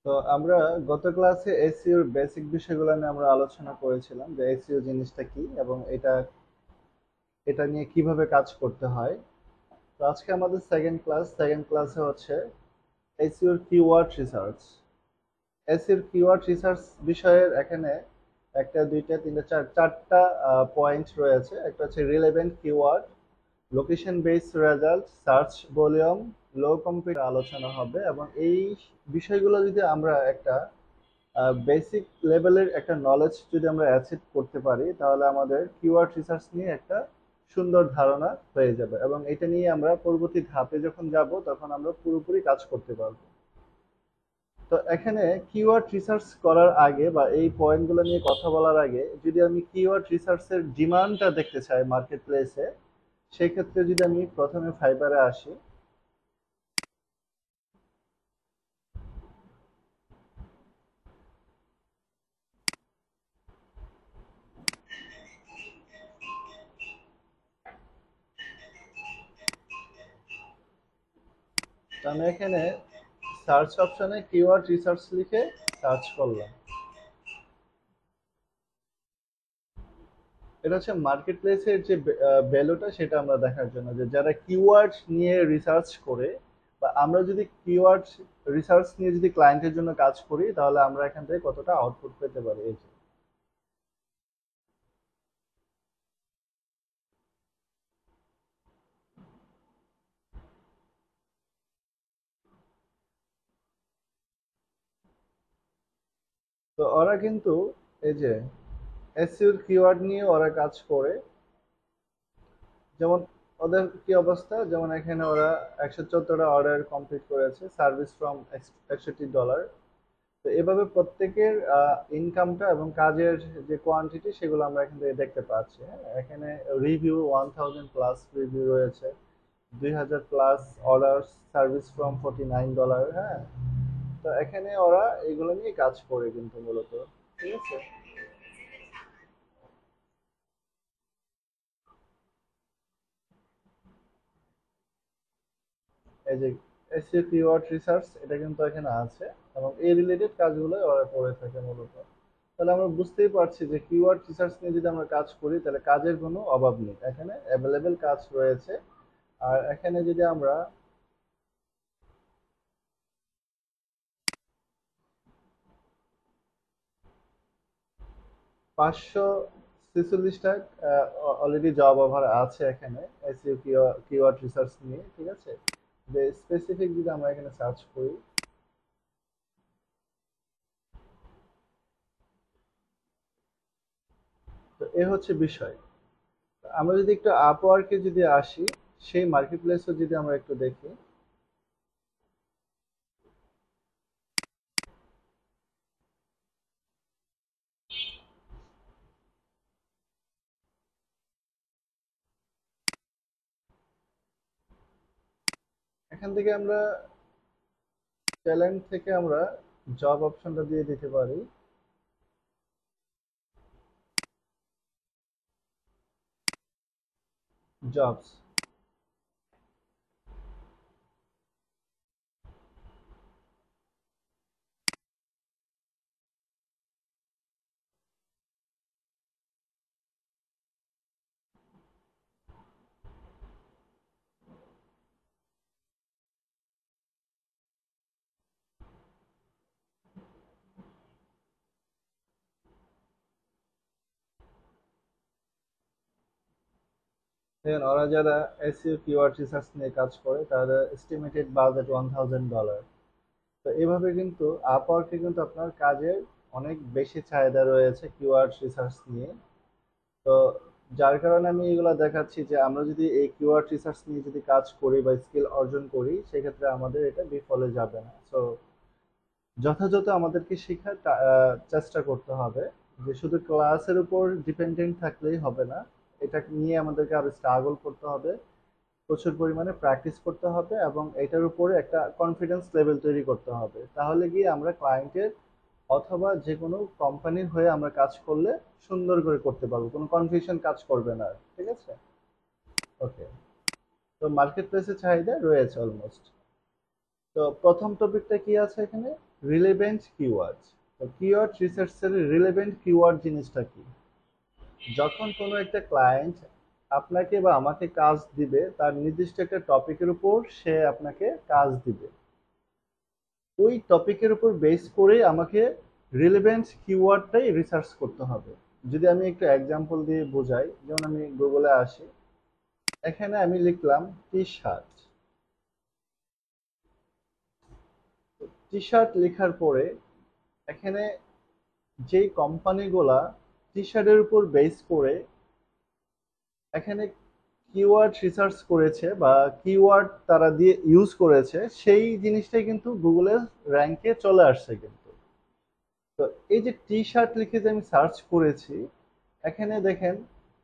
তো আমরা গত ক্লাসে এসইওর বেসিক বিষয়গুলো নিয়ে আমরা আলোচনা করেছিলাম যে এসইও জিনিসটা কি এবং এটা এটা নিয়ে কিভাবে কাজ করতে হয়। তো আজকে আমাদের সেকেন্ড ক্লাসে হচ্ছে এসইওর কিওয়ার্ড রিসার্চ। এসইওর কিওয়ার্ড রিসার্চ বিষয়ের এখানে একটা দুইটা তিনটা চারটা পয়েন্ট রয়েছে। একটা হচ্ছে relevant keyword, location based result, search volume, low compete আলোচনা হবে এবং এই বিষয়গুলো যদি আমরা একটা বেসিক লেভেলের একটা নলেজ যদি আমরা অ্যাচিভ করতে পারি তাহলে আমাদের কিওয়ার্ড রিসার্চ নিয়ে একটা সুন্দর ধারণা হয়ে যাবে এবং এটা নিয়ে আমরা পরবর্তী ধাপে যখন যাব তখন আমরা পুরোপুরি কাজ করতে পারবো। তো এখানে কিওয়ার্ড রিসার্চ করার আগে বা এই পয়েন্টগুলো নিয়ে কথা বলার আগে যদি আমি কিওয়ার্ড রিসার্চের ডিমান্ডটা দেখতে চাই মার্কেট প্লেসে, সেক্ষেত্রে যদি আমি প্রথমে ফাইবারে আসি, তো আমি এখানে সার্চ অপশনে কিওয়ার্ড রিসার্চ লিখে সার্চ করলাম। এটা হচ্ছে মার্কেট প্লেসের যে ভ্যালুটা সেটা আমরা দেখার জন্য যে যারা কিওয়ার্ড নিয়ে রিসার্চ করে বা আমরা যদি কিওয়ার্ড রিসার্চ নিয়ে যদি ক্লায়েন্টের জন্য কাজ করি তাহলে আমরা এখান থেকে কতটা আউটপুট পেতে পারি। এই যে তো ওরা কিন্তু এই যে এসইওর কিওয়ার্ড নিয়ে ওরা কাজ করে। যেমন ওদের কি অবস্থা, যেমন এখানে ওরা 114টা অর্ডার কমপ্লিট করেছে, সার্ভিস ফ্রম $61। তো এভাবে প্রত্যেকের ইনকামটা এবং কাজের যে কোয়ান্টিটি সেগুলো আমরা এখান থেকে দেখতে পাচ্ছি। হ্যাঁ, এখানে রিভিউ 1000+ রিভিউ রয়েছে, 2000+ অর্ডার, সার্ভিস ফ্রম $49। হ্যাঁ, তো এখানে ওরা এগুলো নিয়ে কাজ করে কিন্তু মূলত। ঠিক আছে, এই যে এসইও কিওয়ার্ড রিসার্চ এটা কিন্তু এখানে আছে এবং এই রিলেটেড কাজগুলো ওরা করে থাকে মূলত। তাহলে আমরা বুঝতেই পারছি যে কিওয়ার্ড রিসার্চ নিয়ে যদি আমরা কাজ করি তাহলে কাজের কোনো অভাব নেই, এখানে অ্যাভেলেবেল কাজ রয়েছে। আর এখানে যদি আমরা 546টা অলরেডি জব অফার আছে এখানে এসইও কিওয়ার্ড রিসার্চ নিয়ে। ঠিক আছে, যে স্পেসিফিক যদি আমরা এখানে সার্চ করি, তো এ হচ্ছে বিষয়। আমরা যদি একটু আপওয়ার্কে যদি আসি, সেই মার্কেট প্লেসও যদি আমরা একটু দেখি, এখান থেকে আমরা ট্যালেন্ট থেকে আমরা জব অপশনটা দিয়ে দিতে পারি। জবস, দেখেন ওরা যারা এসইও কিওয়ার্ড রিসার্চ নিয়ে কাজ করে তাদের এস্টিমেটেড বাজেট $1000। তো এভাবে কিন্তু আপওয়ার্কে কিন্তু আপনার কাজের অনেক বেশি চাহিদা রয়েছে কিওয়ার্ড রিসার্চ নিয়ে। তো যার কারণে আমি এগুলো দেখাচ্ছি যে আমরা যদি এই কিওয়ার্ড রিসার্চ নিয়ে যদি কাজ করি বা স্কিল অর্জন করি সেক্ষেত্রে আমাদের এটা বিফলে যাবে না। সো যথাযথ আমাদেরকে শেখার চেষ্টা করতে হবে, যে শুধু ক্লাসের উপর ডিপেন্ডেন্ট থাকলেই হবে না, এটা নিয়ে আমাদেরকে আরো স্ট্রাগল করতে হবে, প্রচুর পরিমাণে প্র্যাকটিস করতে হবে এবং এটার উপরে একটা কনফিডেন্স লেভেল তৈরি করতে হবে। তাহলে গিয়ে আমরা ক্লায়েন্টের অথবা যে কোনো কোম্পানির হয়ে আমরা কাজ করলে সুন্দর করে করতে পারবো, কোনো কনফিউশন কাজ করবে না। ঠিক আছে, ওকে। তো মার্কেট প্লেসের চাহিদা রয়েছে অলমোস্ট। তো প্রথম টপিকটা কি আছে এখানে, রিলেভেন্ট কিওয়ার্ড। তো কিওয়ার্ড রিসার্চের রিলেভেন্ট কিওয়ার্ড জিনিসটা কি? যখন কোনো একটা ক্লায়েন্ট আপনাকে বা আমাকে কাজ দিবে, তার নির্দিষ্ট একটা টপিকের উপর সে আপনাকে কাজ দিবে, ওই টপিকের উপর বেস করে আমাকে রিলেভেন্ট কিওয়ার্ডটাই রিসার্চ করতে হবে। যদি আমি একটু এক্সাম্পল দিয়ে বোঝাই, যেমন আমি গুগলে আসি, এখানে আমি লিখলাম টি শার্ট। টি শার্ট লেখার পরে এখানে যেই কোম্পানিগুলা টি শার্টের উপর বেস করে এখানে কিওয়ার্ড রিসার্চ করেছে বা কিওয়ার্ড তারা দিয়ে ইউজ করেছে, সেই জিনিসটাই কিন্তু গুগলের র্যাঙ্কে চলে আসছে কিন্তু। তো এই যে টি শার্ট লিখে যে আমি সার্চ করেছি, এখানে দেখেন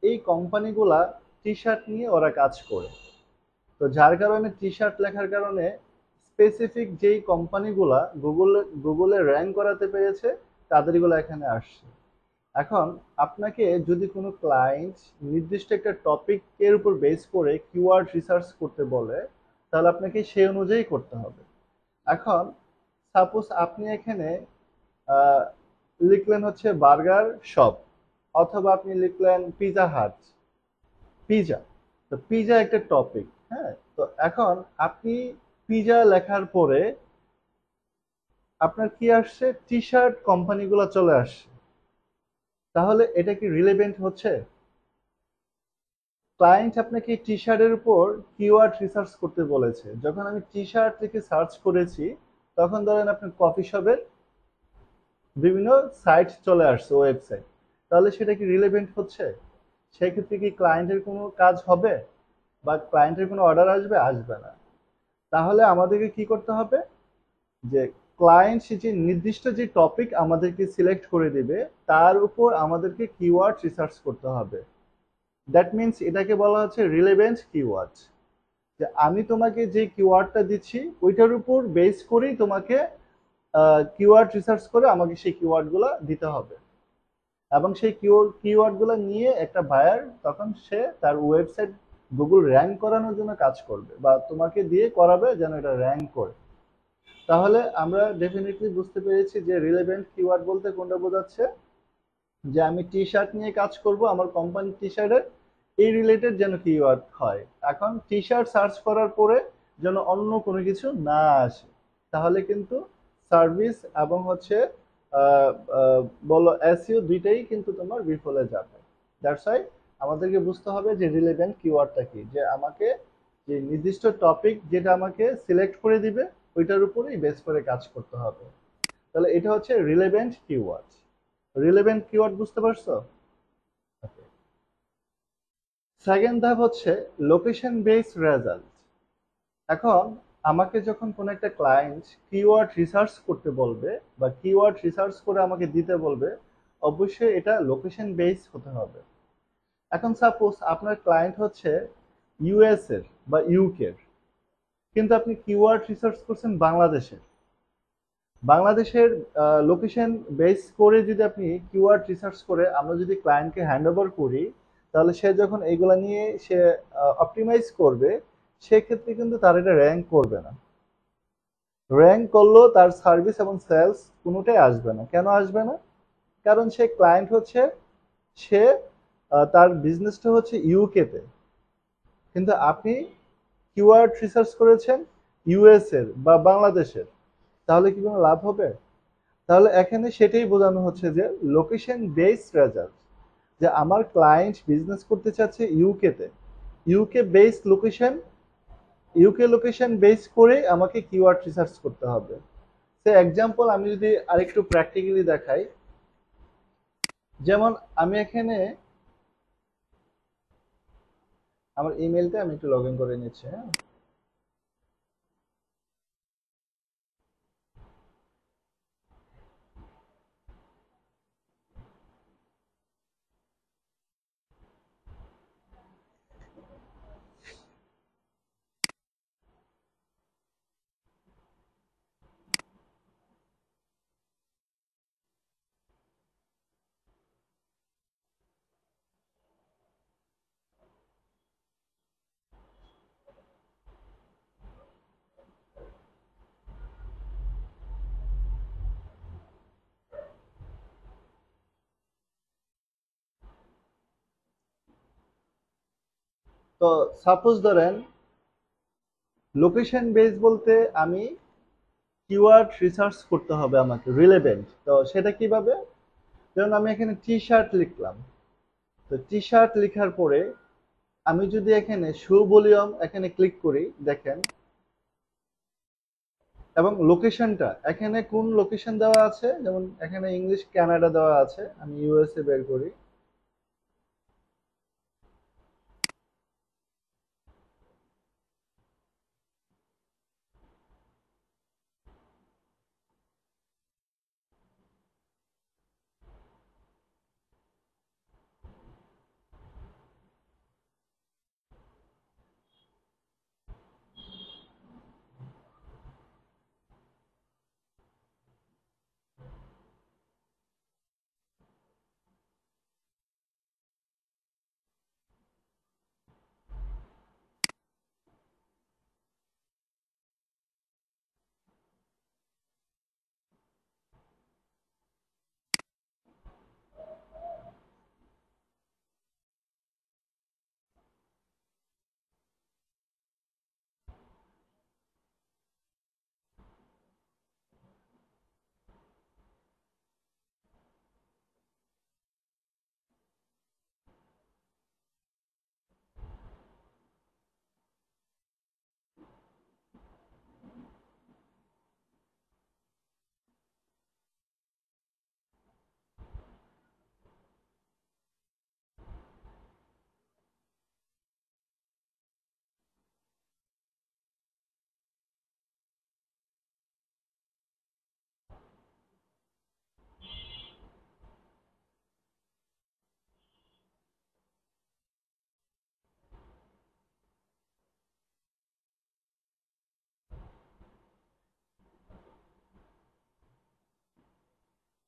এই কোম্পানিগুলা টি শার্ট নিয়ে ওরা কাজ করে। তো যার কারণে টি শার্ট লেখার কারণে স্পেসিফিক যেই কোম্পানিগুলা গুগলে র্যাঙ্ক করাতে পেরেছে, তাদেরগুলো এখানে আসছে। এখন আপনাকে যদি কোনো ক্লায়েন্ট নির্দিষ্ট একটা টপিকের উপর বেস করে কিওয়ার্ড রিসার্চ করতে বলে, তাহলে আপনাকে সেই অনুযায়ী করতে হবে। এখন সাপোজ আপনি এখানে আহ, লিখলেন হচ্ছে বার্গার শপ, অথবা আপনি লিখলেন পিজা হাট, পিজা। তো পিজা একটা টপিক, হ্যাঁ। তো এখন আপনি পিজা লেখার পরে আপনার কি আসছে, টি শার্ট কোম্পানিগুলো চলে আসছে। তাহলে এটা কি রিলেভেন্ট হচ্ছে? ক্লায়েন্ট আপনাকে টি শার্টের উপর কিওয়ার্ড রিসার্চ করতে বলেছে, যখন আমি টি শার্ট লিখে সার্চ করেছি, তখন ধরেন আপনার কফি শপের বিভিন্ন সাইট চলে আসছে, ওয়েবসাইট। তাহলে সেটা কি রিলেভেন্ট হচ্ছে? সেক্ষেত্রে কি ক্লায়েন্টের কোনো কাজ হবে বা ক্লায়েন্টের কোনো অর্ডার আসবে? আসবে না। তাহলে আমাদেরকে কি করতে হবে, যে ক্লায়েন্ট সে যে নির্দিষ্ট যে টপিক আমাদেরকে সিলেক্ট করে দিবে, তার উপর আমাদেরকে কিওয়ার্ড রিসার্চ করতে হবে। দ্যাট মিনস এটাকে বলা হচ্ছে রিলেভেন্ট কিওয়ার্ড। যে আমি তোমাকে যে কিওয়ার্ডটা দিচ্ছি, ওইটার উপর বেস করেই তোমাকে কিওয়ার্ড রিসার্চ করে আমাকে সেই কিওয়ার্ডগুলো দিতে হবে। এবং সেই কিওয়ার্ডগুলো নিয়ে একটা বায়ার তখন সে তার ওয়েবসাইট গুগল র্যাঙ্ক করানোর জন্য কাজ করবে, বা তোমাকে দিয়ে করাবে যেন এটা র্যাঙ্ক করে। তাহলে আমরা ডেফিনেটলি বুঝতে পেরেছি যে রিলেভেন্ট কিওয়ার্ড বলতে কোনটা বোঝাচ্ছে, যে আমি টি শার্ট নিয়ে কাজ করব, আমার কোম্পানির টি শার্টের এই রিলেটেড যেন কিওয়ার্ড হয়। এখন টি শার্ট সার্চ করার পরে যেন অন্য কোনো কিছু না আসে, তাহলে কিন্তু সার্ভিস এবং হচ্ছে আহ, আহ, বলো এসইও দুইটাই কিন্তু তোমার বিফলে যাবে। দ্যাটস ওয়াই আমাদেরকে বুঝতে হবে যে রিলেভেন্ট কিওয়ার্ডটা কি, যে আমাকে যে নির্দিষ্ট টপিক যেটা আমাকে সিলেক্ট করে দিবে, ওইটার উপরেই বেস করে কাজ করতে হবে। তাহলে এটা হচ্ছে রিলেভেন্ট কিওয়ার্ড। রিলেভেন্ট কিওয়ার্ড বুঝতে পারছো? সেকেন্ড ধাপ হচ্ছে লোকেশন বেসড রেজাল্ট। এখন আমাকে যখন কোনো একটা ক্লায়েন্ট কিওয়ার্ড রিসার্চ করতে বলবে বা কিওয়ার্ড রিসার্চ করে আমাকে দিতে বলবে, অবশ্যই এটা লোকেশন বেসড হতে হবে। এখন সাপোজ আপনার ক্লায়েন্ট হচ্ছে ইউএস এর বা ইউকে এর, কিন্তু আপনি কিওয়ার্ড রিসার্চ করছেন বাংলাদেশের। বাংলাদেশের লোকেশন বেস করে যদি আপনি কিওয়ার্ড রিসার্চ করে আমরা যদি ক্লায়েন্টকে হ্যান্ড ওভার করি, তাহলে সে যখন এইগুলা নিয়ে সে অপটিমাইজ করবে, সেক্ষেত্রে কিন্তু তার এটা র্যাঙ্ক করবে না। র্যাঙ্ক করলেও তার সার্ভিস এবং সেলস কোনোটাই আসবে না। কেন আসবে না? কারণ সে ক্লায়েন্ট হচ্ছে, সে তার বিজনেসটা হচ্ছে ইউকে তে, কিন্তু আপনি কিওয়ার্ড রিসার্চ করেছেন ইউএস এর বা বাংলাদেশের, তাহলে কি কোনো লাভ হবে? তাহলে এখানে সেটাই বোঝানো হচ্ছে যে লোকেশন বেসড রেজাল্ট, যে আমার ক্লায়েন্ট বিজনেস করতে চাচ্ছে ইউকে তে, UK based location, UK location base করে আমাকে কিওয়ার্ড রিসার্চ করতে হবে। সে এক্সাম্পল আমি যদি আরেকটু প্র্যাকটিক্যালি দেখাই, যেমন আমি এখানে আমার ইমেলটা আমি একটু লগ ইন করে নিচ্ছি, হ্যাঁ। তো সাপোজ ধরেন লোকেশন বেস বলতে আমি কিওয়ার্ড রিসার্চ করতে হবে আমাকে রিলেভেন্ট। তো সেটা কিভাবে? যেমন আমি এখানে টি শার্ট লিখলাম, তো টি শার্ট লেখার পরে আমি যদি এখানে শো ভলিউম এখানে ক্লিক করি, দেখেন, এবং লোকেশনটা এখানে কোন লোকেশন দেওয়া আছে, যেমন এখানে ইংলিশ কানাডা দেওয়া আছে, আমি ইউএসএ বের করি।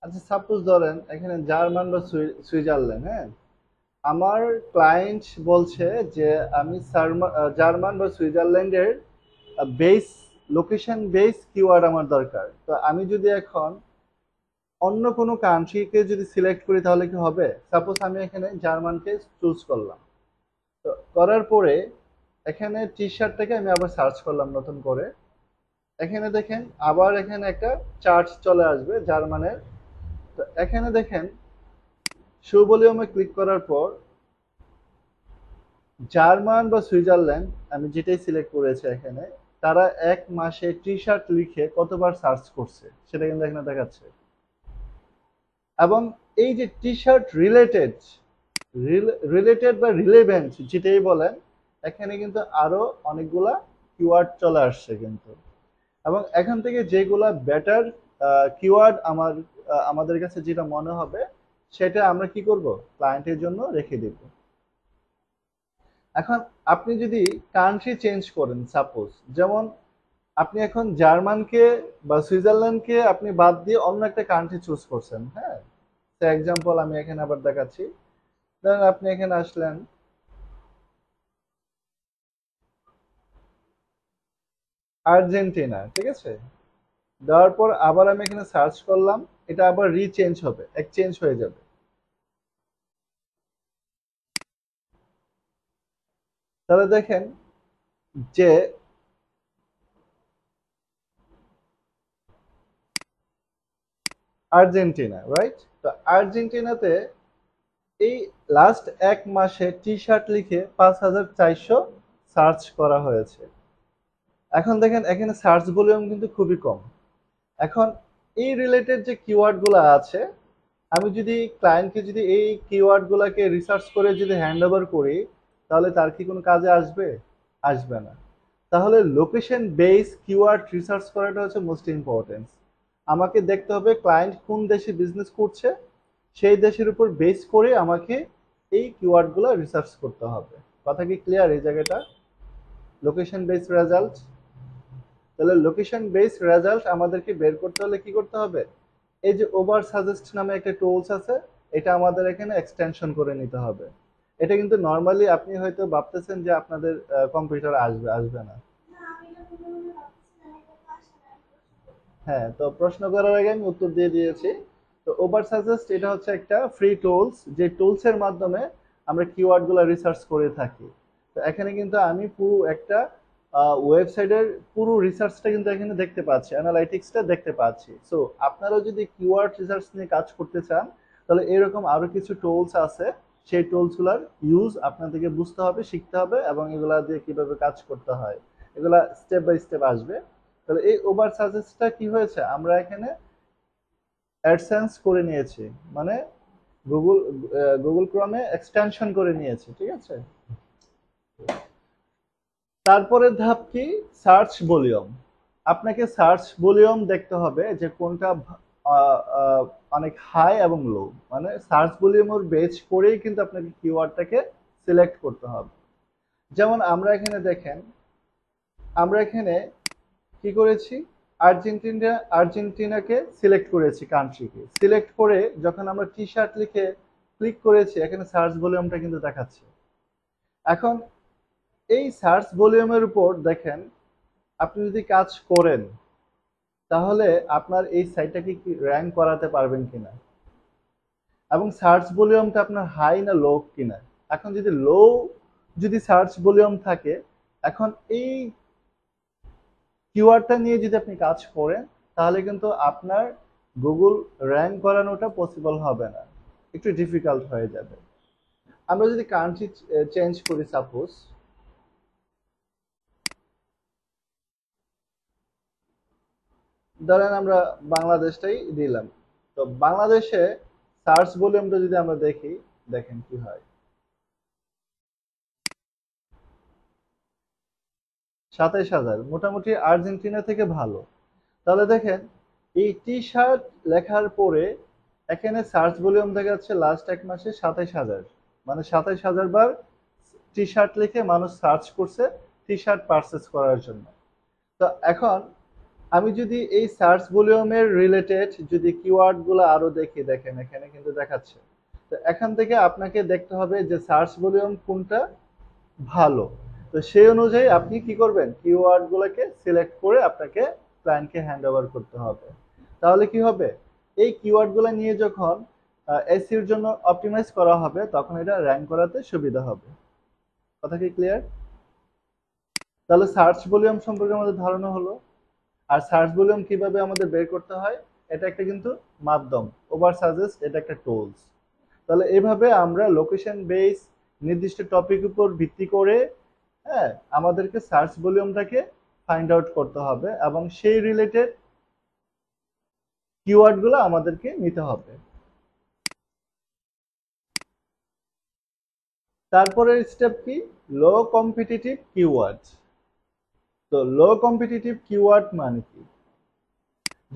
আচ্ছা, সাপোজ ধরেন এখানে জার্মান বা সুইজারল্যান্ড, হ্যাঁ, আমার ক্লায়েন্ট বলছে যে আমি জার্মান বা সুইজারল্যান্ডের বেস লোকেশন বেস কিওয়ার্ড আমার দরকার। তো আমি যদি এখন অন্য কোনো কান্ট্রিকে যদি সিলেক্ট করি তাহলে কি হবে? সাপোজ আমি এখানে জার্মানকে চুজ করলাম, তো করার পরে এখানে টি শার্টটাকে আমি আবার সার্চ করলাম নতুন করে। এখানে দেখেন আবার এখানে একটা চার্ট চলে আসবে জার্মানের। তো এখানে দেখেন শো ভলিউমে ক্লিক করার পর জার্মান বা সুইজারল্যান্ড আমি যেটাই সিলেক্ট করেছি এখানে, তারা এক মাসে টি শার্ট লিখে কতবার সার্চ করছে সেটা কিন্তু এখানে দেখাচ্ছে। এবং এই যে টি শার্ট রিলেটেড রিলেটেড বা রিলেভেন্ট যেটাই বলেন, এখানে কিন্তু আরো অনেকগুলা কিওয়ার্ড চলে আসছে কিন্তু। এবং এখান থেকে যেগুলা বেটার কিওয়ার্ড আমাদের কাছে যেটা মনে হবে সেটা আমরা কি করব, ক্লায়েন্টের জন্য রেখে দিব। এখন আপনি যদি কান্ট্রি চেঞ্জ করেন, সাপোজ যেমন আপনি এখন জার্মানকে বা সুইজারল্যান্ডকে আপনি বাদ দিয়ে অন্য একটা কান্ট্রি চুজ করছেন, হ্যাঁ, এক্সাম্পল আমি এখানে আবার দেখাচ্ছি। ধরেন আপনি এখানে আসলেন আর্জেন্টিনা, ঠিক আছে, দেওয়ার পর আবার আমি এখানে সার্চ করলাম, এটা আবার রিচেঞ্জ হবে, এক্সচেঞ্জ হয়ে যাবে। তাহলে দেখেন যে আর্জেন্টিনা, রাইট? তো আর্জেন্টিনাতে এই লাস্ট এক মাসে টি শার্ট লিখে 5,400 সার্চ করা হয়েছে। এখন দেখেন এখানে সার্চ ভলিউম কিন্তু খুবই কম। এখন এই রিলেটেড যে কিওয়ার্ড গুলো আছে, আমি যদি ক্লায়েন্টকে যদি এই কিওয়ার্ড গুলাকে রিসার্চ করে যদি হ্যান্ড ওভার করি, তাহলে তার কি কোনো কাজে আসবে? আসবে না। তাহলে লোকেশন বেস কিওয়ার্ড রিসার্চ করাটা হচ্ছে মোস্ট ইম্পর্টেন্ট। আমাকে দেখতে হবে ক্লায়েন্ট কোন দেশে বিজনেস করছে, সেই দেশের উপর বেস করে আমাকে এই কিওয়ার্ডগুলো রিসার্চ করতে হবে। কথা কি ক্লিয়ার এই জায়গাটা? Location base result. তাহলে লোকেশন বেস রেজাল্ট আমাদেরকে বের করতে হলে কি করতে হবে? এই যে ওভার সাজেস্ট নামে একটা টুলস আছে, এটা আমাদের এখানে এক্সটেনশন করে নিতে হবে। এটা কিন্তু নর্মালি আপনি হয়তো ভাবতেছেন যে আপনাদের কম্পিউটার আসবে, আসবে না। হ্যাঁ, তো প্রশ্ন করার আগে আমি উত্তর দিয়ে দিয়েছি। তো ওভার সাজেস্ট এটা হচ্ছে একটা ফ্রি টুলস, যে টুলস এর মাধ্যমে আমরা কিওয়ার্ড গুলো রিসার্চ করে থাকি। তো এখানে কিন্তু আমি পুরো একটা ওয়েবসাইটের পুরো রিসার্চটা কিন্তু এখানে দেখতে পাচ্ছি, অ্যানালাইটিক্সটা দেখতে পাচ্ছি। সো আপনারাও যদি কিওয়ার্ড রিসার্চ নিয়ে কাজ করতে চান, তাহলে এরকম আরো কিছু টুলস আছে, সেই টুলসগুলোর ইউজ আপনাদেরকে বুঝতে হবে, শিখতে হবে, এবং এগুলা দিয়ে কিভাবে কাজ করতে হয় এগুলা স্টেপ বাই স্টেপ আসবে। তাহলে এই ওভার সাজেস্টটা কি হয়েছে, আমরা এখানে অ্যাডসেন্স করে নিয়েছি, মানে গুগল গুগল ক্রমে এক্সটেনশন করে নিয়েছি, ঠিক আছে। তারপরে ধাপ কি, সার্চ ভলিউম। আপনাকে সার্চ ভলিউম দেখতে হবে যে কোনটা আহ, আহ, অনেক হাই এবং লো, মানে সার্চ ভলিউমের বেচ করেই কিন্তু আপনাকে কিওয়ার্ডটাকে সিলেক্ট করতে হবে। যেমন আমরা এখানে দেখেন, আমরা এখানে কি করেছি, আর্জেন্টিনাকে সিলেক্ট করেছি, কান্ট্রিকে সিলেক্ট করে যখন আমরা টি শার্ট লিখে ক্লিক করেছি, এখানে সার্চ ভলিউমটা কিন্তু দেখাচ্ছে। এখন এই সার্চ ভলিউমের উপর দেখেন, আপনি যদি কাজ করেন তাহলে আপনার এই সাইটটাকে কি র্যাঙ্ক করাতে পারবেন কিনা, এবং সার্চ ভলিউমটা আপনার হাই না লো কিনা। এখন যদি লো যদি সার্চ ভলিউম থাকে, এখন এই কিওয়ার্ডটা নিয়ে যদি আপনি কাজ করেন, তাহলে কিন্তু আপনার গুগল র্যাঙ্ক করানোটা পসিবল হবে না, একটু ডিফিকাল্ট হয়ে যাবে। আমরা যদি কান্ট্রি চেঞ্জ করি, সাপোজ ধরেন আমরা বাংলাদেশটাই দিলাম, তো বাংলাদেশে সার্চ ভলিউমটা যদি আমরা দেখি, দেখেন কি হয়, 27,000, মোটামুটি আর্জেন্টিনা থেকে ভালো। তাহলে দেখেন, এই টি শার্ট লেখার পরে এখানে সার্চ ভলিউম দেখা যাচ্ছে লাস্ট এক মাসে 27,000, মানে 27,000 বার টি শার্ট লিখে মানুষ সার্চ করছে টি শার্ট পারচেস করার জন্য। তো এখন আমি যদি এই সার্চ ভলিউমের রিলেটেড যদি কিওয়ার্ড গুলো আরো দেখি, দেখেন এখানে কিন্তু দেখাচ্ছে। তো এখান থেকে আপনাকে দেখতে হবে যে সার্চ ভলিউম কোনটা ভালো। তো সেই অনুযায়ী আপনি কি করবেন, কিওয়ার্ড গুলোকে সিলেক্ট করে আপনাকে ক্লায়েন্টকে হ্যান্ড ওভার করতে হবে। তাহলে কি হবে, এই কিওয়ার্ড গুলো নিয়ে যখন এসইওর জন্য অপটিমাইজ করা হবে, তখন এটা র্যাঙ্ক করাতে সুবিধা হবে। কথা কি ক্লিয়ার? তাহলে সার্চ ভলিউম সম্পর্কে আমাদের ধারণা হলো। আর সার্চ ভলিউম কিভাবে আমাদের বের করতে হয়, এটা একটা কিন্তু মাধ্যম, ওভার সাজেস্ট এটা একটা টুলস। তাহলে এইভাবে আমরা লোকেশন বেস নির্দিষ্ট টপিক উপর ভিত্তি করে, হ্যাঁ, আমাদেরকে সার্চ ভলিউমটাকে ফাইন্ড আউট করতে হবে, এবং সেই রিলেটেড কিওয়ার্ড গুলো আমাদেরকে নিতে হবে। তারপরের স্টেপ কি, লো কম্পিটিটিভ কিওয়ার্ড। তো লো কম্পিটিটিভ কিওয়ার্ড মানে কি,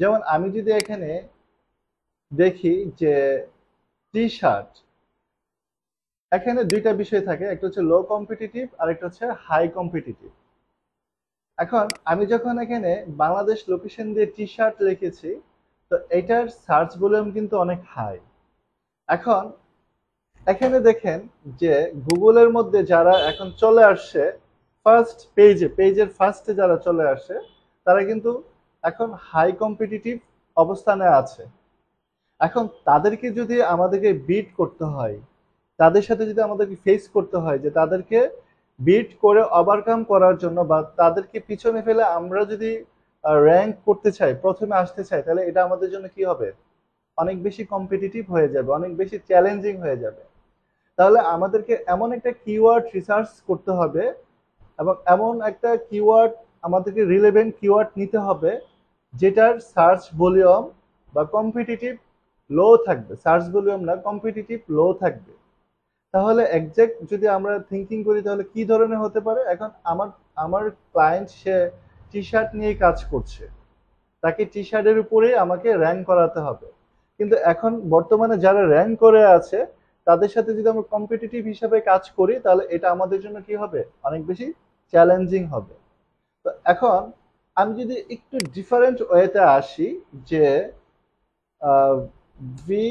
যেমন আমি যদি এখানে দেখি যে টি শার্ট, এখানে দুইটা বিষয় থাকে, একটা হচ্ছে লো কম্পিটিটিভ আর একটা হচ্ছে হাই কম্পিটিটিভ। এখন আমি যখন এখানে বাংলাদেশ লোকেশন দিয়ে টি শার্ট লিখেছি, তো এটার সার্চ ভলিউম কিন্তু অনেক হাই। এখন এখানে দেখেন যে গুগলের মধ্যে যারা এখন চলে আসছে ফার্স্ট পেজের ফার্স্টে যারা চলে আসে, তারা কিন্তু এখন হাই কম্পিটিটিভ অবস্থানে আছে। এখন তাদেরকে যদি আমাদেরকে বিট করতে হয়, তাদের সাথে যদি আমাদেরকে ফেস করতে হয়, যে তাদেরকে বিট করে ওভারকাম করার জন্য বা তাদেরকে পিছনে ফেলে আমরা যদি র্যাঙ্ক করতে চাই, প্রথমে আসতে চাই, তাহলে এটা আমাদের জন্য কি হবে, অনেক বেশি কম্পিটিটিভ হয়ে যাবে, অনেক বেশি চ্যালেঞ্জিং হয়ে যাবে। তাহলে আমাদেরকে এমন একটা কিওয়ার্ড রিসার্চ করতে হবে, এবং এমন একটা কিওয়ার্ড, আমাদেরকে রিলেভেন্ট কিওয়ার্ড নিতে হবে যেটার সার্চ ভলিউম বা কম্পিটিটিভ লো থাকবে, সার্চ ভলিউম না, কম্পিটিটিভ লো থাকবে। তাহলে এক্সাক্ট যদি আমরা থিঙ্কিং করি, তাহলে কি ধরনের হতে পারে, এখন আমার আমার ক্লায়েন্ট সে টি শার্ট নিয়ে কাজ করছে, তাকে টি শার্টের উপরেই আমাকে র্যাঙ্ক করাতে হবে। কিন্তু এখন বর্তমানে যারা র্যাঙ্ক করে আছে, তাদের সাথে যদি আমরা কম্পিটিটিভ হিসাবে কাজ করি, তাহলে এটা আমাদের জন্য কি হবে, অনেক বেশি চ্যালেঞ্জিং হবে। তো এখন আমি যদি একটু ডিফারেন্ট ওয়েতে আসি, যে ভি,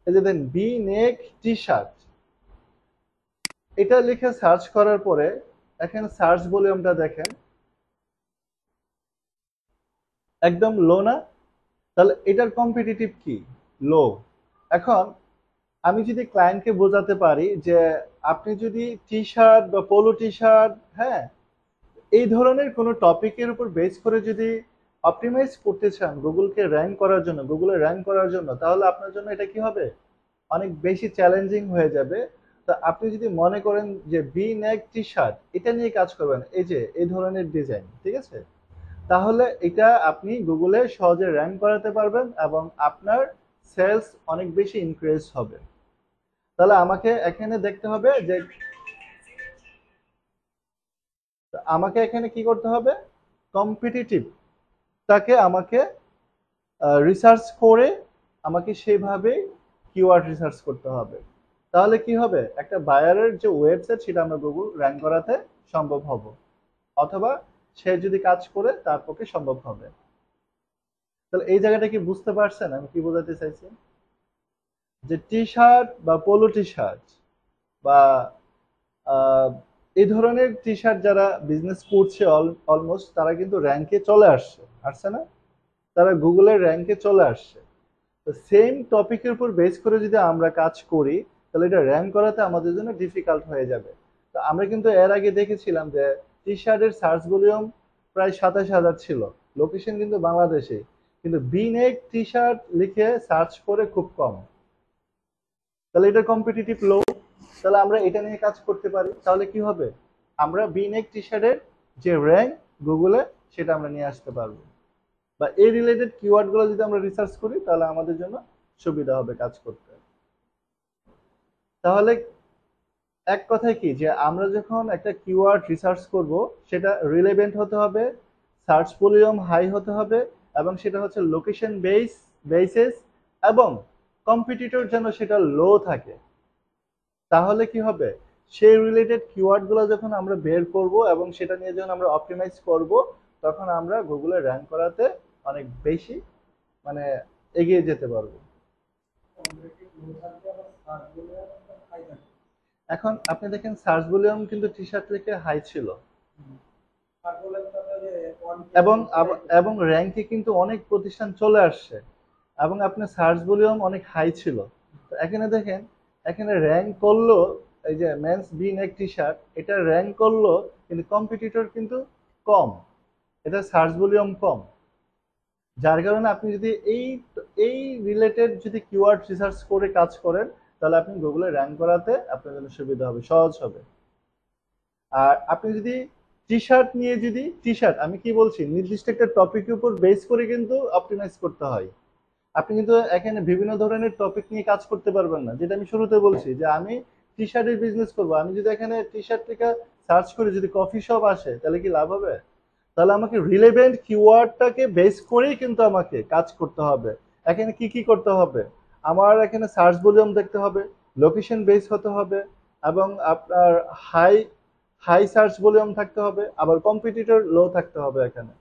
এই যে দেন বি নেক টি শার্ট, এটা লিখে সার্চ করার পরে এখানে সার্চ ভলিউমটা দেখেন একদম লো না, তাহলে এটার কম্পিটিটিভ কি, লো। এখন আমি যদি ক্লায়েন্টকে বোঝাতে পারি যে আপনি যদি টি শার্ট বা পোলো টি শার্ট, হ্যাঁ, এই ধরনের কোনো টপিকের উপর বেস করে যদি অপটিমাইজ করতে চান গুগলকে র্যাঙ্ক করার জন্য, গুগলে র্যাঙ্ক করার জন্য, তাহলে আপনার জন্য এটা কি হবে, অনেক বেশি চ্যালেঞ্জিং হয়ে যাবে। তো আপনি যদি মনে করেন যে ভি নেক টি শার্ট এটা নিয়ে কাজ করবেন, এই যে এই ধরনের ডিজাইন, ঠিক আছে, তাহলে এটা আপনি গুগলে সহজে র্যাঙ্ক করাতে পারবেন এবং আপনার সেলস অনেক বেশি ইনক্রিজ হবে। তাহলে আমাকে এখানে দেখতে হবে যে আমাকে এখানে কি করতে হবে, কম্পিটিটিভ তাকে আমাকে রিসার্চ করে আমাকে সেইভাবে কিওয়ার্ড রিসার্চ করতে হবে। তাহলে কি হবে, একটা বায়ারের যে ওয়েবসাইট সেটা আমরা গুগল র্যাঙ্ক করাতে সম্ভব হব, অথবা সে যদি কাজ করে তার পক্ষে সম্ভব হবে। তাহলে এই জায়গাটা কি বুঝতে পারছেন আমি কি বোঝাতে চাইছি, যে টি শার্ট বা পোলো টি শার্ট বা আহ, এই ধরনের টি শার্ট যারা বিজনেস করছে অলমোস্ট তারা কিন্তু র্যাঙ্কে চলে আসছে, আসছে না, তারা গুগলের র্যাঙ্কে চলে আসছে। তো সেম টপিকের উপর বেস করে যদি আমরা কাজ করি তাহলে এটা র্যাঙ্ক করাতে আমাদের জন্য ডিফিকাল্ট হয়ে যাবে। তো আমরা কিন্তু এর আগে দেখেছিলাম যে টি শার্টের সার্চ ভলিউম প্রায় 27,000 ছিল, লোকেশন কিন্তু বাংলাদেশে, কিন্তু বিনেক টি শার্ট লিখে সার্চ করে খুব কম। তাহলে এটা কম্পিটিটিভ লো, তাহলে আমরা এটা নিয়ে কাজ করতে পারি। তাহলে কি হবে, আমরা বিনেক টি শার্টের যে র্যাঙ্ক গুগলে সেটা আমরা নিয়ে আসতে পারবো, বা এই রিলেটেড কিওয়ার্ড গুলো যদি আমরা রিসার্চ করি তাহলে আমাদের জন্য সুবিধা হবে কাজ করতে। তাহলে এক কথায় কি, যে আমরা যখন একটা কিওয়ার্ড রিসার্চ করব সেটা রিলেভেন্ট হতে হবে, সার্চ ভলিউম হাই হতে হবে, এবং সেটা হচ্ছে লোকেশন বেসিস, এবং কম্পিটিটর যেন সেটা লো থাকে। তাহলে কি হবে, সেই রিলেটেড কিওয়ার্ড গুলো যখন আমরা বের করব এবং সেটা নিয়ে যখন আমরা অপটিমাইজ করব, তখন আমরা গুগলে র্যাঙ্ক করাতে অনেক বেশি মানে এগিয়ে যেতে পারবো। এখন আপনি দেখেন সার্চ ভলিউম কিন্তু টি শার্ট থেকে হাই ছিল, এবং এবং র্যাঙ্কে কিন্তু অনেক প্রতিষ্ঠান চলে আসছে, এবং আপনার সার্চ ভলিউম অনেক হাই ছিল। তো এখানে দেখেন, এখানে র্যাঙ্ক করলো, এই যে মেন্স বি নেক টি শার্ট এটা র্যাঙ্ক করলো, কিন্তু কম্পিটিটর কিন্তু কম, এটা সার্চ ভলিউম কম। যার কারণে আপনি যদি এই এই রিলেটেড যদি কিওয়ার্ড রিসার্চ করে কাজ করেন তাহলে আপনি গুগলে র্যাঙ্ক করাতে আপনার জন্য সুবিধা হবে, সহজ হবে। আর আপনি যদি টি শার্ট নিয়ে, যদি টি শার্ট, আমি কি বলছি, নির্দিষ্ট একটা টপিকের উপর বেস করে কিন্তু অপটিমাইজ করতে হয়। আপনি কিন্তু এখানে বিভিন্ন ধরনের টপিক নিয়ে কাজ করতে পারবেন না, যেটা আমি শুরুতে বলছি যে আমি টি শার্টের বিজনেস করবো, আমি যদি এখানে টি শার্ট থেকে সার্চ করি যদি কফি শপ আসে তাহলে কি লাভ হবে, তাহলে আমাকে রিলেভেন্ট কিওয়ার্ডটাকে বেস করেই কিন্তু আমাকে কাজ করতে হবে। এখানে কি কি করতে হবে, আমার এখানে সার্চ ভলিউম দেখতে হবে, লোকেশন বেস হতে হবে, এবং আপনার হাই হাই সার্চ ভলিউম থাকতে হবে, আবার কম্পিটিটর লো থাকতে হবে। এখানে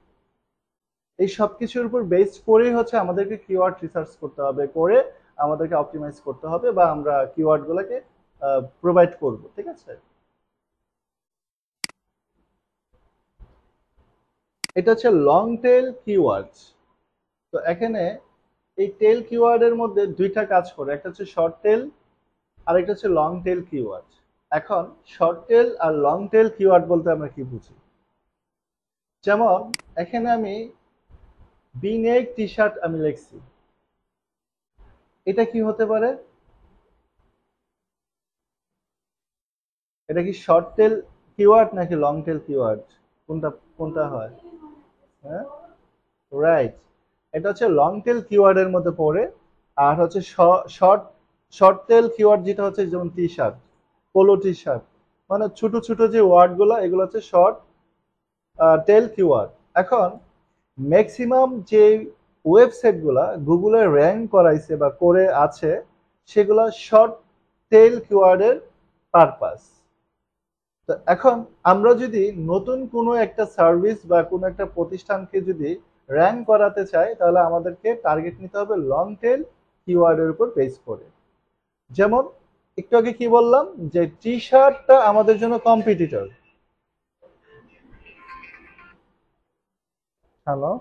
এই সব কিছুর উপর বেস করেই হচ্ছে আমাদেরকে কিওয়ার্ড রিসার্চ করতে হবে, করে আমাদেরকে অপটিমাইজ করতে হবে, বা আমরা কিওয়ার্ড গুলোকে প্রোভাইড করব, ঠিক আছে। এটা হচ্ছে লং টেল কিওয়ার্ডস। তো এখানে এই টেল কিওয়ার্ডের মধ্যে দুইটা কাজ করে, একটা হচ্ছে শর্ট টেল আর একটা হচ্ছে লং টেল কিওয়ার্ড। এখন শর্ট টেল আর লং টেল কিওয়ার্ড বলতে আমরা কি বুঝি, যেমন এখানে আমি বিনেক টি শার্ট আমি লিখছি, এটা কি হতে পারে, এটা কি শর্ট টেল কিওয়ার্ড নাকি লং টেল কিওয়ার্ড, কোনটা কোনটা হয়, হ্যাঁ, রাইট, এটা হচ্ছে লং টেল কিওয়ার্ডের মধ্যে পড়ে। আর হচ্ছে শর্ট শর্ট টেল কিওয়ার্ড যেটা হচ্ছে যেমন T shirt, polo T shirt, মানে ছোট ছোট যে ওয়ার্ড গুলো এগুলো হচ্ছে শর্ট টেল কিওয়ার্ড। এখন ম্যাক্সিমাম যে ওয়েবসাইট গুলা গুগলে র্যাঙ্ক করাইছে বা করে আছে সেগুলো শর্ট টেল কিওয়ার্ডের পারপাস। তো এখন আমরা যদি নতুন কোনো একটা সার্ভিস বা কোনো একটা প্রতিষ্ঠানকে যদি র্যাঙ্ক করাতে চাই তাহলে আমাদেরকে টার্গেট নিতে হবে লং টেল কিওয়ার্ডের উপর বেস করে। যেমন একটু আগে কি বললাম, যে টি শার্টটা আমাদের জন্য কম্পিটিটর। Hello,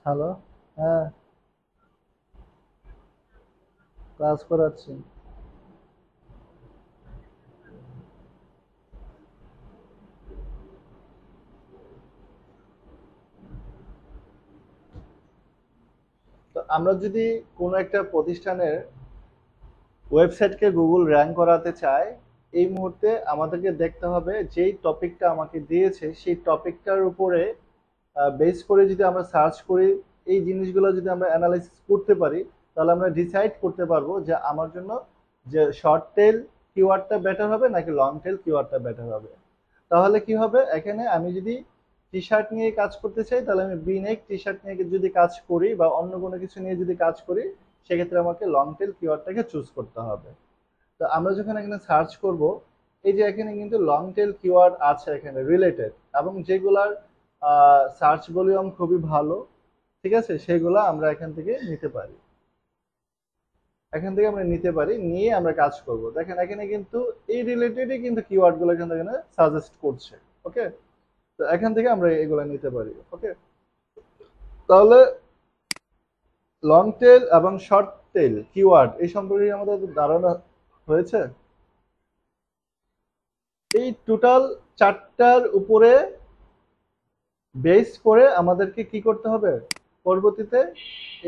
hello. হ্যাঁ, ক্লাস করাচ্ছি। তো আমরা যদি কোনো একটা প্রতিষ্ঠানের ওয়েবসাইটকে গুগল র্যাঙ্ক করাতে চাই, এই মুহূর্তে আমাদেরকে দেখতে হবে যেই টপিকটা আমাকে দিয়েছে সেই টপিকটার উপরে বেস করে যদি আমরা সার্চ করি, এই জিনিসগুলো যদি আমরা অ্যানালাইসিস করতে পারি, তাহলে আমরা ডিসাইড করতে পারবো যে আমার জন্য যে শর্ট টেল কিওয়ার্ডটা বেটার হবে নাকি লং টেল কিওয়ার্ডটা বেটার হবে। তাহলে কি হবে, এখানে আমি যদি টি শার্ট নিয়ে কাজ করতে চাই, তাহলে আমি বি নেক টি শার্ট নিয়ে যদি কাজ করি বা অন্য কোনো কিছু নিয়ে যদি কাজ করি, সেক্ষেত্রে আমাকে লং টেল কিওয়ার্ডটাকে চুজ করতে হবে। তো আমরা যখন এখানে সার্চ করব, এই যে এখানে কিন্তু লং টেল কিওয়ার্ড আছে এখানে রিলেটেড, এবং যেগুলার সার্চ ভলিউম খুবই ভালো, ঠিক আছে, সেগুলা আমরা এখান থেকে নিতে পারি। এখান থেকে আমরা নিতে পারি, নিয়ে আমরা কাজ করব। দেখেন এখানে কিন্তু এই রিলেটেডই কিন্তু কিওয়ার্ড গুলো কিন্তু এখানে সাজেস্ট করছে। ওকে, তো এখান থেকে আমরা এগুলা নিতে পারি। ওকে, তাহলে লং টেল এবং শর্ট টেল কিওয়ার্ড এই সম্পর্কে আমাদের ধারণা হয়েছে। এই টোটাল চারটার উপরে বেস করে আমাদেরকে কি করতে হবে, পরবর্তীতে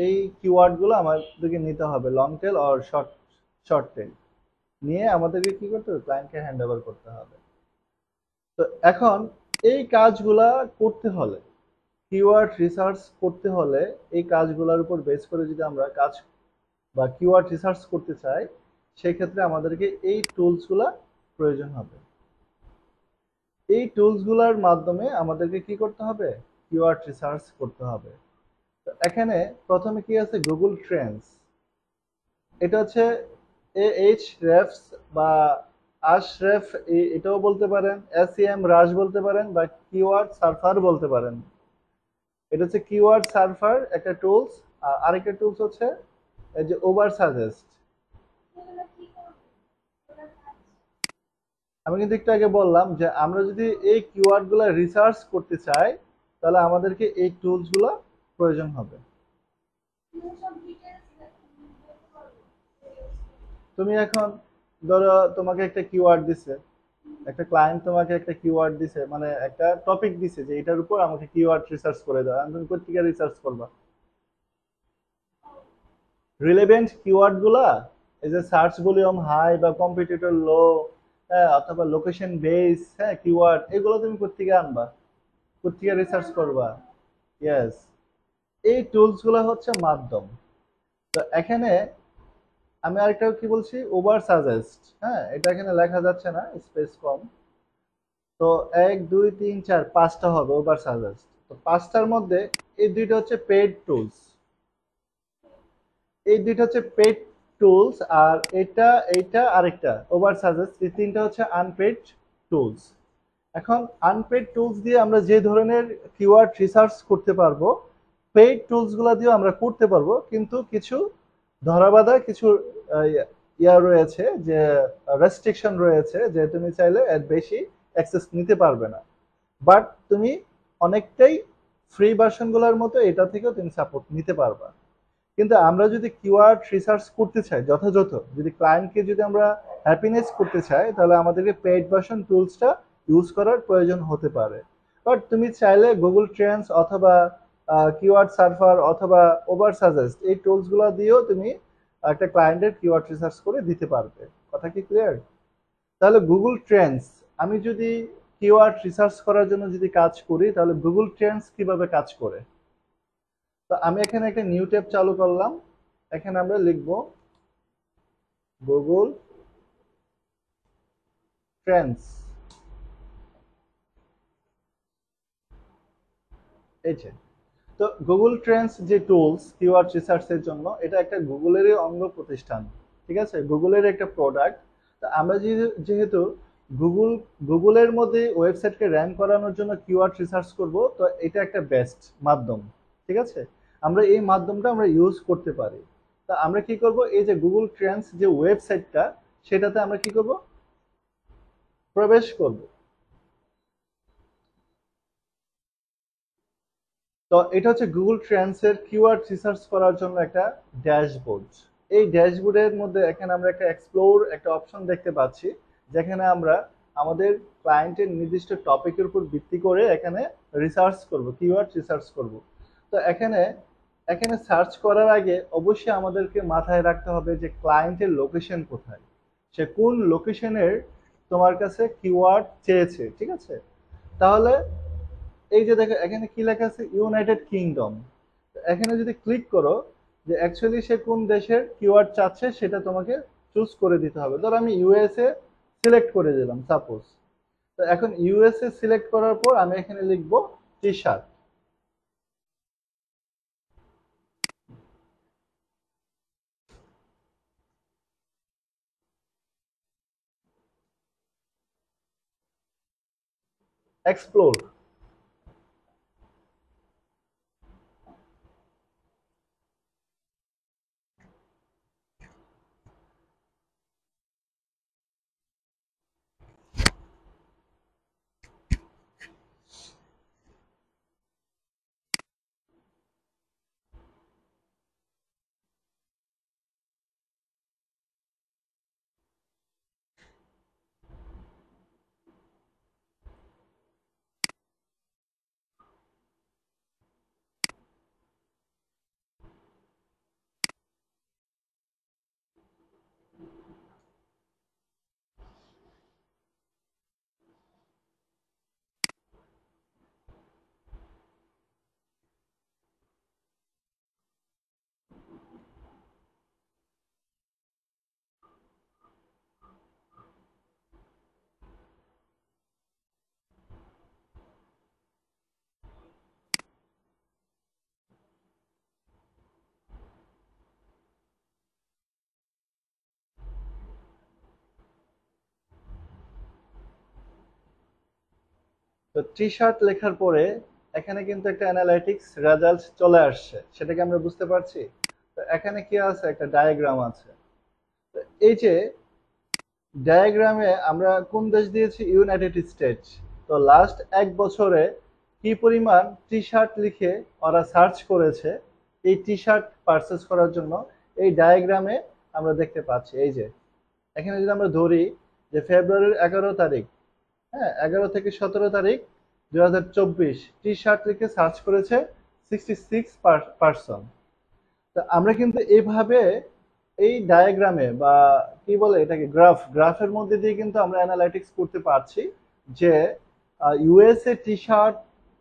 এই কিওয়ার্ড গুলো আমাদেরকে নিতে হবে, লং টেল আর শর্ট শর্ট টেল নিয়ে আমাদেরকে কি করতে হবে, ক্লায়েন্টকে হ্যান্ড ওভার করতে হবে। তো এখন এই কাজগুলা করতে হলে, কিওয়ার্ড রিসার্চ করতে হলে, এই কাজগুলোর উপর বেস করে যদি আমরা কাজ বা কিওয়ার্ড রিসার্চ করতে চাই, সেই ক্ষেত্রে আমাদেরকে এই টুলসগুলা প্রয়োজন হবে। এই টুলসগুলোর মাধ্যমে আমাদেরকে কি করতে হবে, কিওয়ার্ড রিসার্চ করতে হবে। তো এখানে প্রথমে কি আছে, গুগল ট্রেন্ডস। এটা হচ্ছে এইচ রেফস বা আশরেফ, এটাও বলতে পারেন, এসইএম রাশ বলতে পারেন, বা কিওয়ার্ড সার্ফার বলতে পারেন। এটা হচ্ছে কিওয়ার্ড সার্ফার একটা টুলস। আর আরেকটা টুলস হচ্ছে এই যে ওভার সাজেস্ট। আমি কিন্তু একটু আগে বললাম যে আমরা যদি এই কিওয়ার্ড গুলা রিসার্চ করতে চাই, তাহলে আমাদেরকে এই টুলস গুলা প্রয়োজন হবে। তুমি এখন ধরো তোমাকে একটা কিওয়ার্ড দিছে, একটা ক্লায়েন্ট তোমাকে একটা কিওয়ার্ড দিছে, মানে একটা টপিক দিছে যে এটার উপর আমাকে কিওয়ার্ড রিসার্চ করে দাও, আমি তুমি কোথেকে রিসার্চ করবা, রিলেভেন্ট কিওয়ার্ড গুলা, এই যে সার্চ ভলিউম হাই বা কম্পিটিটর লো, হ্যাঁ, অথবা লোকেশন বেস, হ্যাঁ, কিওয়ার্ড এগুলো তুমি কোথেকে আনবা, কোথেকে রিসার্চ করবা। ইয়েস, এই টুলস গুলা হচ্ছে মাধ্যম। তো এখানে আমি আরেকটা কি বলছি, ওভার সাজেস্ট। হ্যাঁ, এটা এখানে লেখা যাচ্ছে না, স্পেস কম। তো এক দুই তিন চার পাঁচটা হবে ওভার সাজেস্ট। তো পাঁচটার মধ্যে এই দুইটা হচ্ছে পেড টুলস, এই দুইটা হচ্ছে পেড টুলস, আর এটা এইটা আরেকটা ওভার সাজেস্ট, এই তিনটা হচ্ছে আনপেড টুলস। এখন আনপেড টুলস দিয়ে আমরা যে ধরনের কিওয়ার্ড রিসার্চ করতে পারবো, পেইড টুলস গুলা দিয়েও আমরা করতে পারবো, কিন্তু কিছু ধরাবাঁধা কিছু ইয়া রয়েছে, যে রেস্ট্রিকশন রয়েছে, যে তুমি চাইলে এর বেশি অ্যাক্সেস নিতে পারবে না। বাট তুমি অনেকটাই ফ্রি ভার্সন গুলোর মতো এটা থেকেও তুমি সাপোর্ট নিতে পারবা। কিন্তু আমরা যদি কিওয়ার্ড রিসার্চ করতে চাই যথাযথ, যদি ক্লায়েন্টকে যদি আমরা হ্যাপিনেস করতে চাই, তাহলে আমাদেরকে পেইড ভার্সন টুলসটা ইউজ করার প্রয়োজন হতে পারে। বাট তুমি চাইলে গুগল ট্রেন্ডস অথবা কিওয়ার্ড সার্ফার অথবা ওভার সাজেস্ট এই টুলসগুলো দিয়েও তুমি একটা ক্লায়েন্টের কিওয়ার্ড রিসার্চ করে দিতে পারবে। কথা কি ক্লিয়ার? তাহলে গুগল ট্রেন্ডস, আমি যদি কিওয়ার্ড রিসার্চ করার জন্য যদি কাজ করি, তাহলে গুগল ট্রেন্ডস কিভাবে কাজ করে। তো আমি এখানে একটা নিউ ট্যাব চালু করলাম, এখানে আমরা লিখব গুগল ট্রেন্ডস। এই যে, তো গুগল ট্রেন্ডস যে টুলস কিওয়ার্ড রিসার্চের জন্য, এটা একটা গুগলেরই অঙ্গ প্রতিষ্ঠান, ঠিক আছে, গুগলের একটা প্রোডাক্ট। তো আমরা যেহেতু গুগল গুগলের মধ্যে ওয়েবসাইটকে র্যাঙ্ক করানোর জন্য কিওয়ার্ড রিসার্চ করব, তো এটা একটা বেস্ট মাধ্যম, ঠিক আছে, আমরা এই মাধ্যমটা আমরা ইউজ করতে পারি। তা আমরা কি করব, এই যে গুগল ট্রেন্ডস যে ওয়েবসাইটটা, সেটাতে আমরা কি করব, প্রবেশ করব। তো এটা হচ্ছে গুগল ট্রেন্ডস এর কিওয়ার্ড রিসার্চ করার জন্য একটা ড্যাশবোর্ড। এই ড্যাশবোর্ডের মধ্যে এখানে আমরা একটা এক্সপ্লোর একটা অপশন দেখতে পাচ্ছি, যেখানে আমরা আমাদের ক্লায়েন্টের নির্দিষ্ট টপিকের উপর ভিত্তি করে এখানে রিসার্চ করব, কিওয়ার্ড রিসার্চ করব। তো এখানে এখানে সার্চ করার আগে অবশ্যই আমাদেরকে মাথায় রাখতে হবে যে ক্লায়েন্টের লোকেশন কোথায়, সে কোন লোকেশনের তোমার কাছে কিওয়ার্ড চেয়েছে, ঠিক আছে? তাহলে এই যে দেখো এখানে কি লেখা আছে, ইউনাইটেড কিংডম। এখানে যদি ক্লিক করো যে অ্যাকচুয়ালি সে কোন দেশের কিওয়ার্ড চাচ্ছে সেটা তোমাকে চুজ করে দিতে হবে। ধর আমি ইউএসএ সিলেক্ট করে দিলাম সাপোজ। তো এখন ইউএসএ সিলেক্ট করার পর আমি এখানে লিখবো টি শার্ট। এক্সপ্লোর। তো টি শার্ট লেখার পরে এখানে কিন্তু একটা অ্যানালাইটিক্স রেজাল্ট চলে আসছে, সেটাকে আমরা বুঝতে পারছি। তো এখানে কি আছে, একটা ডায়াগ্রাম আছে। তো এই যে ডায়াগ্রামে আমরা কোন দেশ দিয়েছি, ইউনাইটেড স্টেটস। তো লাস্ট 1 বছরে কি পরিমাণ টি শার্ট লিখে ওরা সার্চ করেছে এই টি শার্ট পারচেস করার জন্য, এই ডায়াগ্রামে আমরা দেখতে পাচ্ছি। এই যে এখানে যদি আমরা ধরি যে ফেব্রুয়ারির 11 তারিখ, হ্যাঁ 11 থেকে 17 তারিখ 2024 টি শার্ট লিখে সার্চ করেছে 66%। তো আমরা কিন্তু এইভাবে এই ডায়াগ্রামে বা কি বলে এটাকে, গ্রাফের মধ্যে দিয়ে কিন্তু আমরা অ্যানালাইটিক্স করতে পারছি যে ইউএসএ টি শার্ট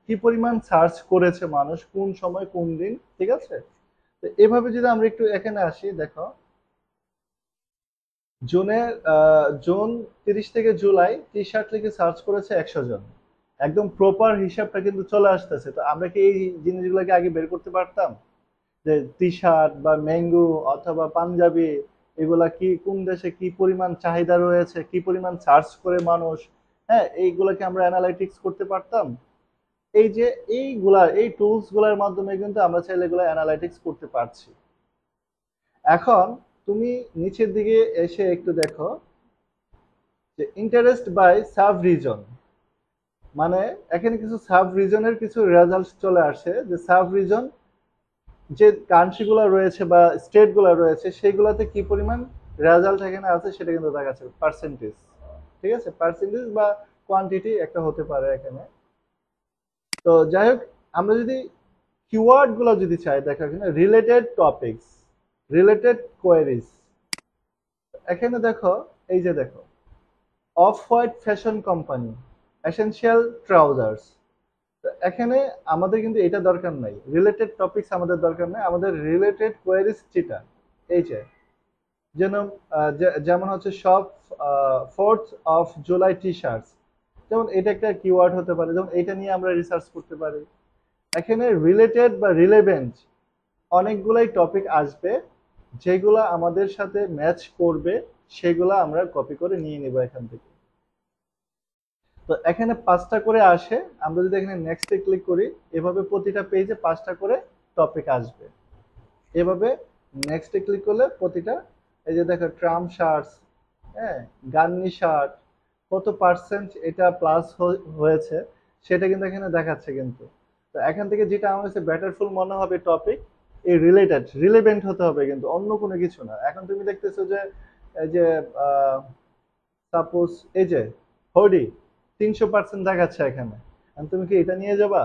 কি পরিমাণ সার্চ করেছে মানুষ, কোন সময় কোন দিন, ঠিক আছে? তো এভাবে যদি আমরা একটু এখানে আসি, দেখো জুন 30 থেকে জুলাই টি শার্ট লিখে সার্চ করেছে 100 জন। একদম প্রপার হিসাবটা কিন্তু চলে আসতেছে। তো আমরা কি এই জিনিসগুলোকে আগে বের করতে পারতাম যে টি শার্ট বা ম্যাঙ্গো অথবা পাঞ্জাবি এগুলা কি কোন দেশে কি পরিমাণ চাহিদা রয়েছে, কি পরিমাণ সার্চ করে মানুষ, হ্যাঁ এইগুলাকে আমরা অ্যানালাইটিক্স করতে পারতাম। এই যে এই টুলস গুলার মাধ্যমে কিন্তু আমরা চাইলে এগুলো অ্যানালাইটিক্স করতে পারছি। এখন তুমি নিচের দিকে এসে একটু দেখো যে ইন্টারেস্ট বাই সাব রিজন, মানে এখানে কিছু সাব রিজনের কিছু রেজাল্ট চলে আসে যে সাব রিজন যে কান্ট্রি গুলো রয়েছে বা স্টেট গুলো রয়েছে সেগুলোতে কি পরিমাণ রেজাল্ট এখানে আছে সেটা কিন্তু দেখাচ্ছে পার্সেন্টেজ, ঠিক আছে? পার্সেন্টেজ বা কোয়ান্টিটি একটা হতে পারে এখানে। তো যাই হোক, আমরা যদি কিওয়ার্ড গুলো যদি চাই, দেখো এখানে রিলেটেড টপিকস, রিলেটেড কোয়েরিজ। এখানে দেখো, এই যে দেখো off white fashion company essential trousers. এখানে আমাদের কিন্তু এটা দরকার নাই, রিলেটেড টপিকস আমাদের দরকার নাই, আমাদের রিলেটেড কোয়েরিজ যেটা এই যে যেন যেমন হচ্ছে সব 4th of July T shorts, যেমন এটা একটা কিওয়ার্ড হতে পারে, যেমন এটা নিয়ে আমরা রিসার্চ করতে পারি। এখানে রিলেটেড বা রিলেভেন্ট অনেকগুলাই টপিক আসবে, যেগুলা আমাদের সাথে ম্যাচ করবে সেগুলা আমরা কপি করে নিয়ে নিব এখান থেকে। তো এখানে 5টা করে আসে, আমরা যদি এখানে নেক্সটে ক্লিক করি এভাবে প্রতিটা পেজে 5টা করে টপিক আসবে। এভাবে নেক্সটে ক্লিক করলে প্রতিটা, এই যে দেখো ট্রাম শার্টস, হ্যাঁ গার্নি শার্ট, কত পার্সেন্ট এটা প্লাস হয়েছে সেটা কিন্তু এখানে দেখাচ্ছে কিন্তু। তো এখান থেকে যেটা আমার কাছে বেটারফুল মনে হবে টপিক, এই রিলেটেড রিলেভেন্ট হতে হবে, কিন্তু অন্য কোনো কিছু না। এখন তুমি দেখতেছো যে এই যে সাপোজ এই যে হোডি 300% দেখাচ্ছে এখানে, and তুমি কি এটা নিয়ে যাবা?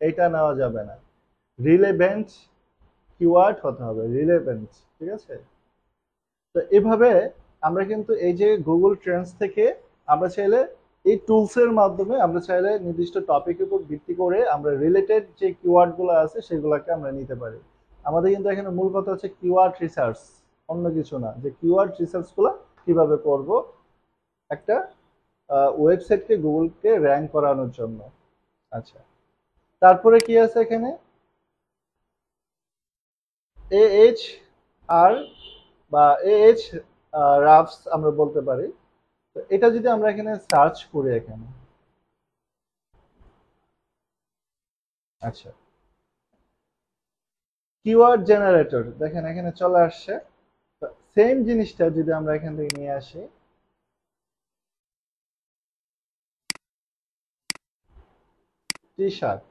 এটা নেওয়া যাবে না। রিলেভেন্ট কিওয়ার্ড হতে হবে, রিলেভেন্ট। ঠিক আছে? তো এভাবে আমরা কিন্তু এই যে গুগল ট্রেন্ডস থেকে আমরা চাইলে এই টুলস এর মাধ্যমে আমরা চাইলে নির্দিষ্ট টপিকের উপর ভিত্তি করে আমরা রিলেটেড যে কিওয়ার্ড গুলো আছে সেগুলোকে আমরা নিতে পারি। আমাদের কিন্তু এখানে মূল কথা হচ্ছে কিওয়ার্ড রিসার্চ, অন্য কিছু না, যে কিওয়ার্ড রিসার্চ গুলো কিভাবে করব একটা ওয়েবসাইটকে গুগলকে র্যাঙ্ক করানোর জন্য। আচ্ছা, তারপরে কি আছে এখানে? AH আর বা AH রাফস আমরা বলতে পারি। তো এটা যদি আমরা এখানে সার্চ করি এখানে, আচ্ছা, কিওয়ার্ড জেনারেটর দেখেন এখানে চলে আসছে। সেম জিনিসটা যদি আমরা এখান থেকে নিয়ে আসি, টি শার্ট,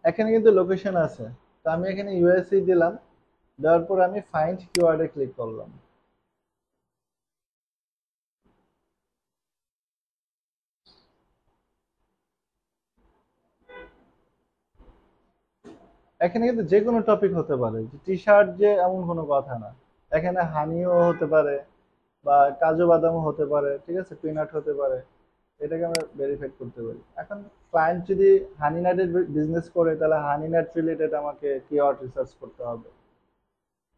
এখানে কিন্তু লোকেশন আছে। তো আমি এখানে ইউএসএ দিলাম, দেওয়ার পর আমি ফাইন্ড কিওয়ার্ডে ক্লিক করলাম। এখানে কিন্তু যে কোনো টপিক হতে পারে, টি শার্ট যে এমন কোনো কথা না। এখানে হানিও হতে পারে বা কাজু বাদামও হতে পারে, ঠিক আছে, পিনাট হতে পারে। এটাকে আমরা ভেরিফাই করতে পারি। এখন ক্লায়েন্ট যদি হানি নাটের বিজনেস করে, তাহলে হানি নাট রিলেটেড আমাকে কিওয়ার্ড রিসার্চ করতে হবে।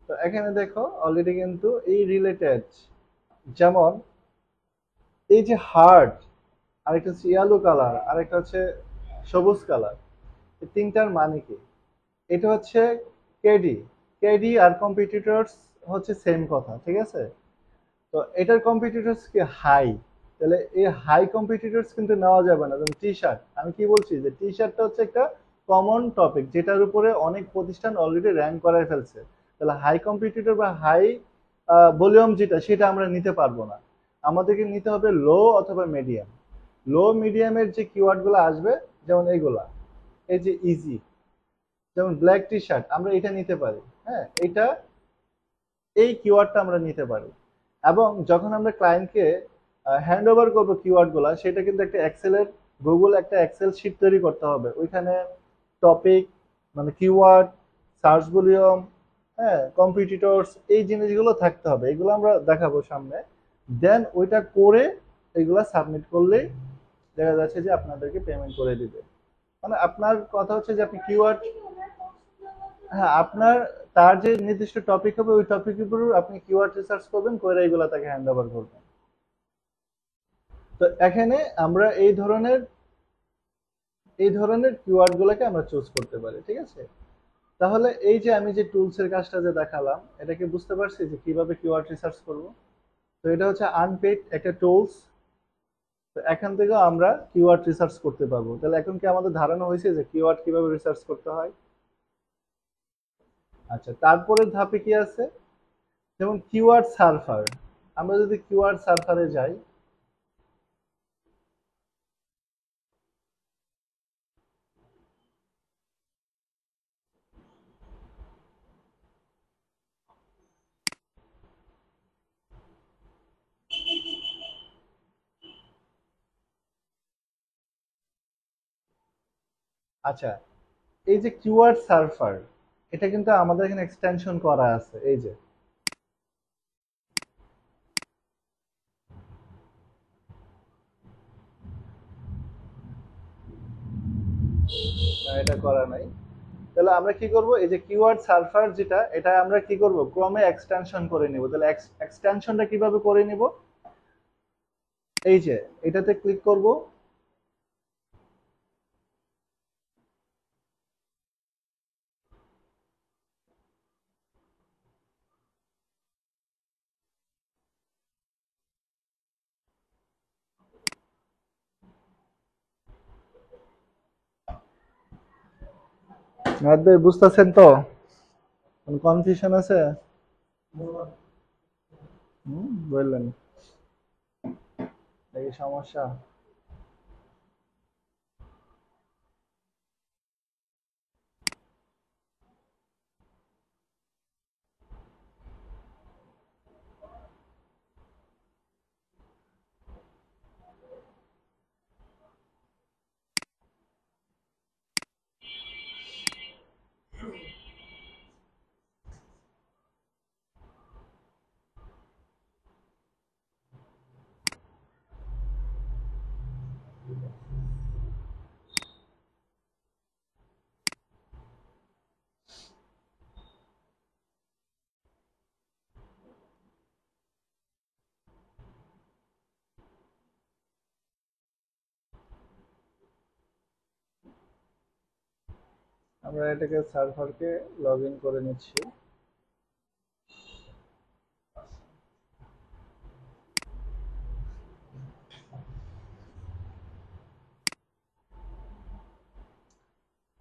তো এখানে দেখো অলরেডি কিন্তু এই রিলেটেড, যেমন এই যে হার্ট, আরেকটা হচ্ছে ইয়ালো কালার, আরেকটা হচ্ছে সবুজ কালার, এই তিনটার মানে কি? এটা হচ্ছে কেডি, কেডি আর কম্পিটিটরস হচ্ছে সেম কথা, ঠিক আছে? তো এটার কম্পিটিটরস কি হাই, তাহলে এই হাই কম্পিটিটরস কিন্তু নেওয়া যাবে না। যেমন টি শার্ট, আমি কি বলছি যে টি শার্টটা হচ্ছে একটা কমন টপিক যেটার উপরে অনেক প্রতিষ্ঠান অলরেডি র্যাঙ্ক করায় ফেলছে। তাহলে হাই কম্পিটিটর বা হাই ভলিউম যেটা, সেটা আমরা নিতে পারবো না। আমাদেরকে নিতে হবে লো অথবা মিডিয়াম। লো মিডিয়ামের যে কিওয়ার্ড গুলো আসবে, যেমন এইগুলা, এই যে ইজি, যেমন ব্ল্যাক টি শার্ট, আমরা এটা নিতে পারি। হ্যাঁ, এটা এই কিওয়ার্ডটা আমরা নিতে পারি। এবং যখন আমরা ক্লায়েন্টকে হ্যান্ড ওভার করবো কিওয়ার্ড গুলা, সেটা কিন্তু একটা এক্সেলের, গুগল একটা এক্সেল শিট তৈরি করতে হবে। ওইখানে টপিক, মানে কিওয়ার্ড, সার্চ ভলিউম, হ্যাঁ, কম্পিটিটরস, এই জিনিসগুলো থাকতে হবে। এগুলো আমরা দেখাবো সামনে। দেন ওইটা করে এগুলা সাবমিট করলেই দেখা যাচ্ছে যে আপনাদেরকে পেমেন্ট করে দিবে। মানে আপনার কথা হচ্ছে যে আপনি কিওয়ার্ড, হ্যাঁ, আপনার তার যে নির্দিষ্ট টপিক হবে ওই টপিকের উপর আপনি কিওয়ার্ড রিসার্চ করবেন, করে এগুলা তাকে হ্যান্ড ওভার করবেন। তো এখানে আমরা এই ধরনের কিওয়ার্ড গুলোকে আমরা চুজ করতে পারি, ঠিক আছে? তাহলে এই যে আমি যে টুলস এর কাজটা যে দেখালাম, এটা কি বুঝতে পারছি যে কিভাবে কিওয়ার্ড রিসার্চ করব? তো এটা হচ্ছে আনপেইড একটা টুলস। তো এখান থেকে আমরা কিওয়ার্ড রিসার্চ করতে পারবো। তাহলে এখন কি আমাদের ধারণা হয়েছে যে কিওয়ার্ড কিভাবে রিসার্চ করতে হয়? আচ্ছা, তারপরের ধাপে কি আছে? যেমন কিওয়ার্ড সার্ভার। আমরা যদি কিওয়ার্ড সার্ভারে যাই, আচ্ছা, এই যে কিওয়ার্ড সার্ভার, এটা কিন্তু আমাদের এখানে এক্সটেনশন করা আছে, এই যে। না, এটা করা নাই। তাহলে আমরা কি করব, এই যে কিওয়ার্ড সার্ভার যেটা, এটা আমরা কি করব, ক্রমে এক্সটেনশন করে নিব। তাহলে এক্সটেনশনটা কিভাবে করে নিব? এই যে এটাতে ক্লিক করব। নাদ ভাই, বুঝতেছেন তো? কোনো কনফিউশন আছে? বললেন, এই সমস্যা। আমরা এটাকে সার্ভারকে লগ ইন করে নিচ্ছি।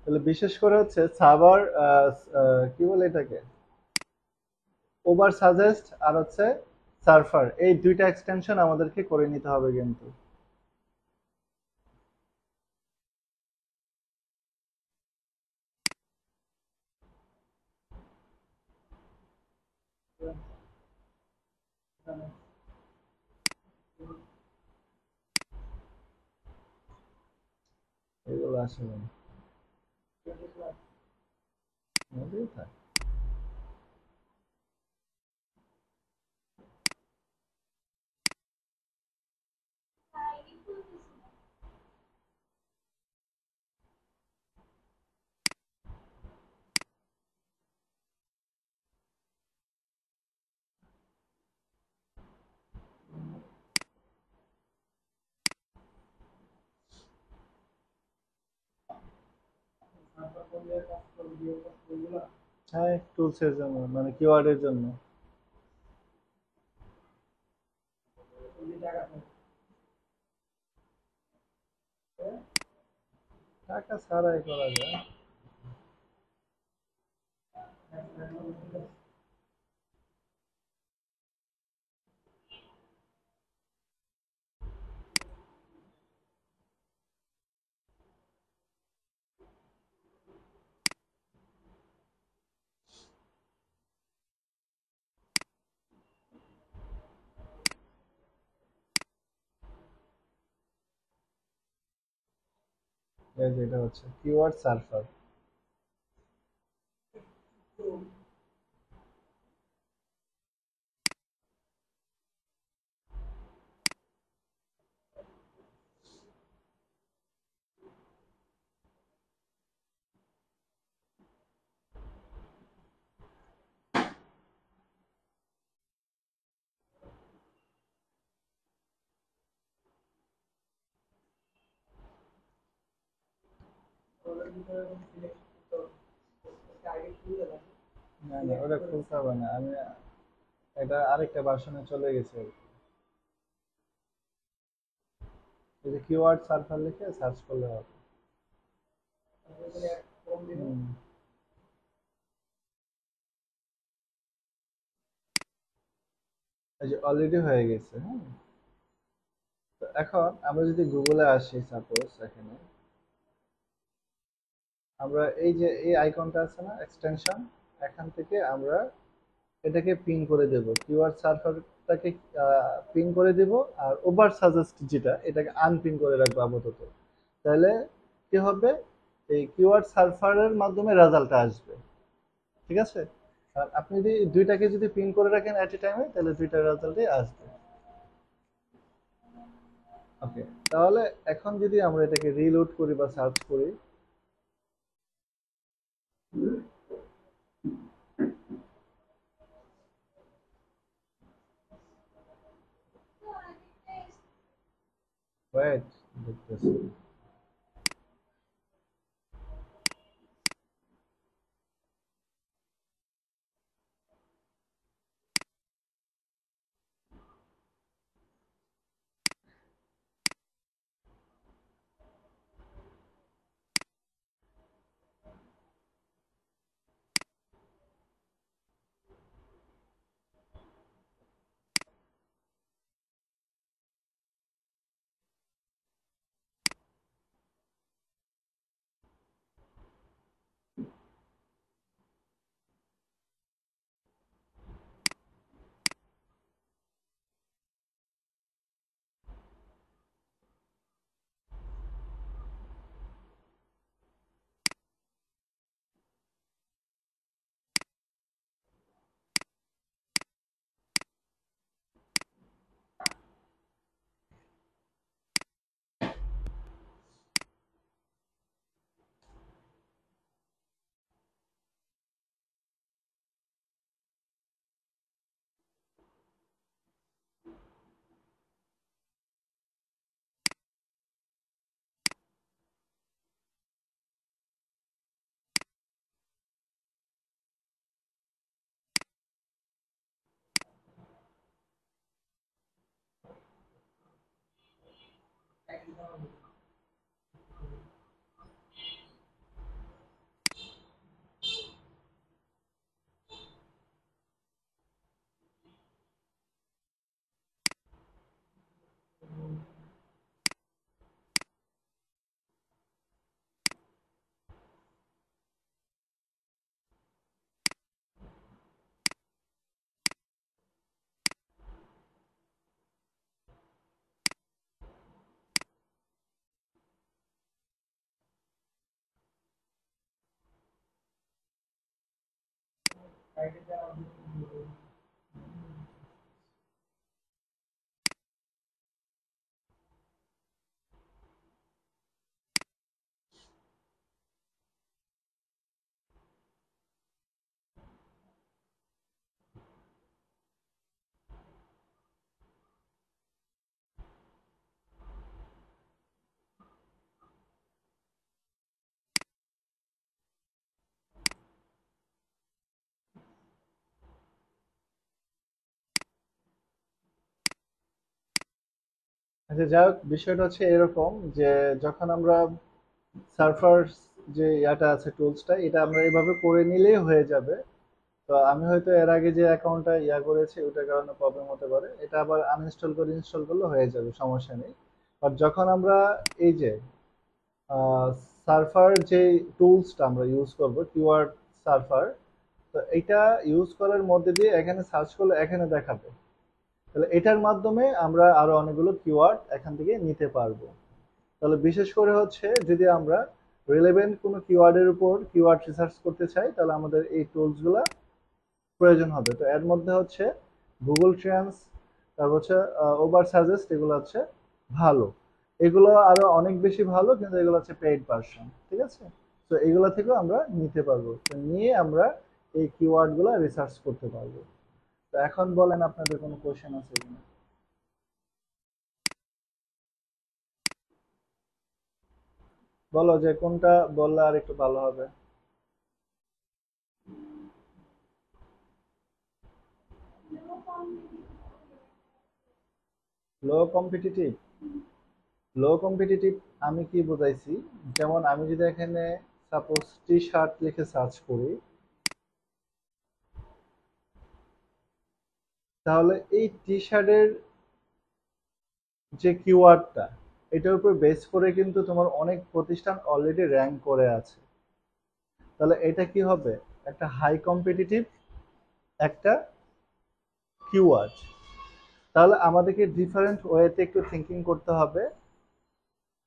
তাহলে বিশেষ করে হচ্ছে সার্ভার, কি বলে এটাকে, ওভার সাজেস্ট আর হচ্ছে সার্ভার, এই দুইটা এক্সটেনশন আমাদেরকে করে নিতে হবে কিন্তু। এগুলো আসলে না। মধ্যেই থাক। হ্যাঁ, টুলস এর জন্য, মানে কিওয়ার্ডের জন্য। টাকা ছাড়াই করা যায়। এই যে এটা হচ্ছে কিওয়ার্ড সার্ভার। না না, ওটা খুলতে হবে না, আমি এটা আরেকটা ভার্সনে চলে গেছে আর কি। এই যে কিওয়ার্ড সার্ভার লিখে সার্চ করলে হবে। হুম। এই যে অলরেডি হয়ে গেছে, হ্যাঁ। তো এখন আমরা যদি গুগলে আসি, সাপোজ এখানে আমরা এই যে এই আইকনটা আছে না, এক্সটেনশন, এখান থেকে আমরা এটাকে পিন করে দেব, কিওয়ার্ড সার্ভারটাকে পিন করে দেব, আর ওভার সাজেস্ট যেটা, এটাকে আনপিন করে রাখবো আপাতত। তাহলে কি হবে, এই কিওয়ার্ড সার্ভারের মাধ্যমে রেজাল্টটা আসবে। ঠিক আছে। আর আপনি যদি দুইটাকে যদি পিন করে রাখেন এট এ টাইমে, তাহলে দুইটা রেজাল্টই আসবে। ওকে। তাহলে এখন যদি আমরা এটাকে রিলোড করি বা সার্চ করি, ওয়েট, দেখতেছি। আচ্ছা, যাই হোক, বিষয়টা হচ্ছে এরকম যে যখন আমরা সার্ফার যে ইয়াটা আছে, টুলসটা, এটা আমরা এইভাবে করে নিলেই হয়ে যাবে। তো আমি হয়তো এর আগে যে অ্যাকাউন্টটা ইয়া করেছি ওটার কারণে প্রবলেম হতে পারে, এটা আবার আনইনস্টল করে ইনস্টল করলে হয়ে যাবে, সমস্যা নেই। আর যখন আমরা এই যে সার্ফার যে টুলসটা আমরা ইউজ করব, কিওয়ার্ড সার্ফার, তো এটা ইউজ করার মধ্যে দিয়ে এখানে সার্চ করলে এখানে দেখাবে। তাহলে এটার মাধ্যমে আমরা আরো অনেকগুলো কিওয়ার্ড এখান থেকে নিতে পারবো। তাহলে বিশেষ করে হচ্ছে যদি আমরা রিলেভেন্ট কোনো কিওয়ার্ডের উপর কিওয়ার্ড রিসার্চ করতে চাই, তাহলে আমাদের এই টুলসগুলো প্রয়োজন হবে। তো এর মধ্যে হচ্ছে গুগল ট্রেন্ডস, তারপর হচ্ছে ওভার সাজেস্ট, এগুলো হচ্ছে ভালো। এগুলো আরো অনেক বেশি ভালো, কিন্তু এগুলো হচ্ছে পেইড ভার্সন, ঠিক আছে? তো এগুলো থেকেও আমরা নিতে পারবো, তো নিয়ে আমরা এই কিওয়ার্ডগুলো রিসার্চ করতে পারবো। তো এখন বলেন আপনাদের কোনো কোশ্চেন আছে কিনা। বলো যে কোনটা বললে আর একটু ভালো হবে। লো কম্পিটিটিভ, লো কম্পিটিটিভ আমি কি বোঝাইছি? যেমন আমি যদি এখানে সাপোজ টি শার্ট লিখে সার্চ করি, তাহলে এই টি শার্টের যে কিওয়ার্ডটা, এটার উপর বেস করে কিন্তু তোমার অনেক প্রতিষ্ঠান অলরেডি র্যাঙ্ক করে আছে। তাহলে এটা কি হবে? একটা হাই কম্পিটিটিভ একটা কিওয়ার্ড। তাহলে আমাদেরকে ডিফারেন্ট ওয়েতে একটু থিঙ্কিং করতে হবে,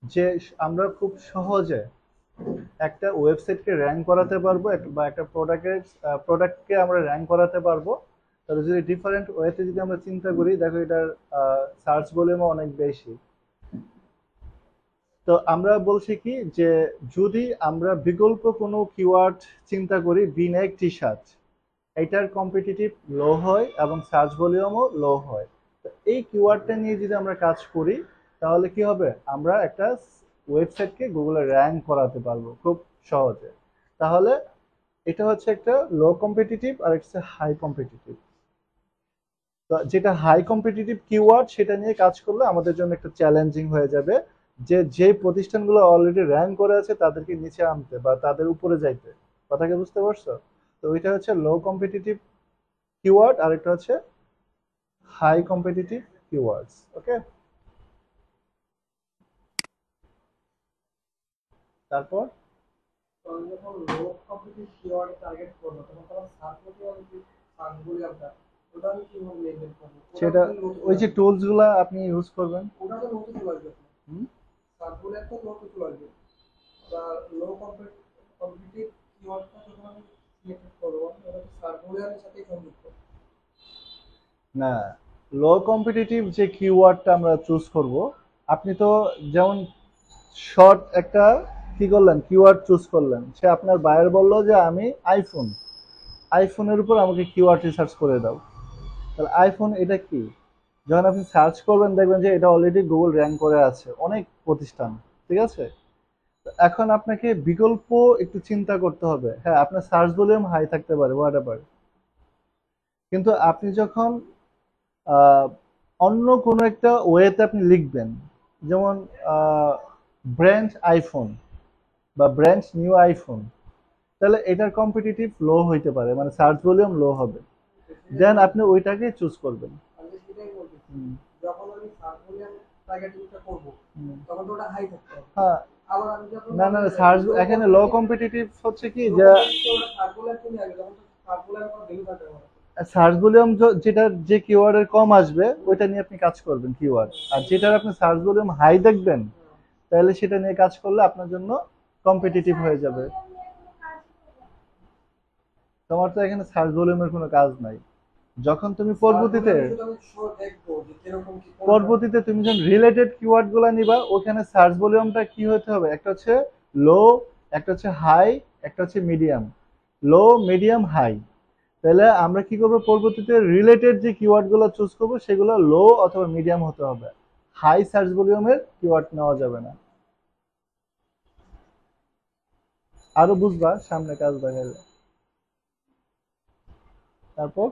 যে আমরা খুব সহজে একটা ওয়েবসাইটকে র্যাঙ্ক করাতে পারবো, বা একটা প্রোডাক্টকে আমরা র্যাঙ্ক করাতে পারবো। তাহলে যদি ডিফারেন্ট ওয়েতে যদি আমরা চিন্তা করি, দেখো এটার সার্চ ভলিউমও অনেক বেশি। তো আমরা বলছি কি, যে যদি আমরা বিকল্প কোনো কিওয়ার্ড চিন্তা করি, বিনেক টি শার্ট, এটার কম্পিটিটিভ লো হয় এবং সার্চ ভলিউমও লো হয়। তো এই কিওয়ার্ডটা নিয়ে যদি আমরা কাজ করি, তাহলে কি হবে? আমরা একটা ওয়েবসাইটকে গুগলে র্যাঙ্ক করাতে পারবো খুব সহজে। তাহলে এটা হচ্ছে একটা লো কম্পিটিটিভ আর একটা হাই কম্পিটিটিভ। তো যেটা হাই কম্পিটিটিভ কিওয়ার্ড, সেটা নিয়ে কাজ করলে আমাদের জন্য একটা চ্যালেঞ্জিং হয়ে যাবে, যে যে প্রতিষ্ঠানগুলো অলরেডি র্যাঙ্ক করে আছে তাদেরকে নিচে আনতে বা তাদের উপরে যাইতে। কথাকে বুঝতে পারছো? তো ওইটা হচ্ছে লো কম্পিটিটিভ কিওয়ার্ড, আর একটা হচ্ছে হাই কম্পিটিটিভ কিওয়ার্ডস। ওকে, তারপর সেটা ওই যে টুলস গুলা আপনি ইউজ করবেন। হুম? না, লো কম্পিটিটিভ যে কিওয়ার্ডটা আমরা চুজ করব, আপনি তো যেমন শর্ট একটা কি করলেন, কিওয়ার্ড চুজ করলেন, সে আপনার বায়ার বলল যে আমি আইফোন, আইফোনের উপর আমাকে কিওয়ার্ড রিসার্চ করে দাও। তাহলে আইফোন এটা কি, যখন আপনি সার্চ করবেন দেখবেন যে এটা অলরেডি গুগল র্যাঙ্ক করে আছে অনেক প্রতিষ্ঠান, ঠিক আছে? তো এখন আপনাকে বিকল্প একটু চিন্তা করতে হবে। হ্যাঁ, আপনার সার্চ ভলিউম হাই থাকতে পারে, হোয়াট এভার, কিন্তু আপনি যখন আহ, অন্য কোনো একটা ওয়েতে আপনি লিখবেন, যেমন ব্র্যান্ড আইফোন বা ব্র্যান্ড নিউ আইফোন, তাহলে এটার কম্পিটিটিভ লো হইতে পারে, মানে সার্চ ভলিউম লো হবে, দেন আপনি ওইটাকে চুজ করবেন। হুম, হুম। হ্যাঁ, না না সার্চ এখানে লো কম্পিটিটিভ হচ্ছে কি যে সার্চ ভলিউম যেটার যে কিওয়ার্ডের কম আসবে ওইটা নিয়ে আপনি কাজ করবেন কিওয়ার্ড, আর যেটার আপনি সার্চ ভলিউম হাই দেখবেন তাহলে সেটা নিয়ে কাজ করলে আপনার জন্য কম্পিটিটিভ হয়ে যাবে। তোমার তো এখানে সার্চ ভলিউমের কোনো কাজ নাই। যখন তুমি পরবর্তীতে তুমি যখন রিলেটেড কিওয়ার্ড গুলা নিবা, ওখানে সার্চ ভলিউমটা কি হতে হবে, একটা হচ্ছে লো, একটা হচ্ছে হাই, একটা হচ্ছে মিডিয়াম। লো, মিডিয়াম, হাই। তাহলে আমরা কি করবো, পরবর্তীতে রিলেটেড যে কিওয়ার্ড গুলো চুজ করবো সেগুলো লো অথবা মিডিয়াম হতে হবে, হাই সার্চ ভলিউমের কিওয়ার্ড নেওয়া যাবে না। আরো বুঝবা সামনে কাজ দেখাইলে। তারপর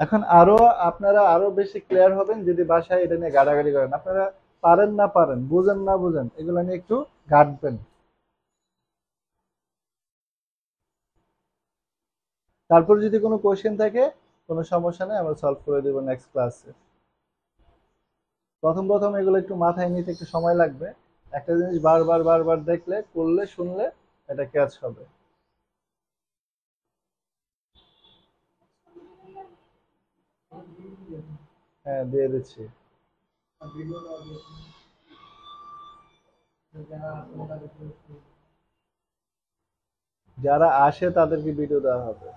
এখন আরো আপনারা আরো বেশি ক্লিয়ার হবেন যদি বাসায় এটা নিয়ে গাড়াগাড়ি করেন। আপনারা পারেন না পারেন, বুঝেন না বুঝেন, এগুলো নিয়ে একটু ঘাটবেন। তারপর যদি কোনো কোশ্চেন থাকে, কোনো সমস্যা নেই, আমরা সলভ করে দেবো নেক্সট ক্লাসে। প্রথম প্রথম এগুলো একটু মাথায় নিতে একটু সময় লাগবে। একটা জিনিস বারবার বারবার দেখলে, করলে, শুনলে এটা ক্যাচ হবে। হ্যাঁ, দিয়ে দিচ্ছি। যারা আসে তাদেরকে ভিডিও দেওয়া হবে।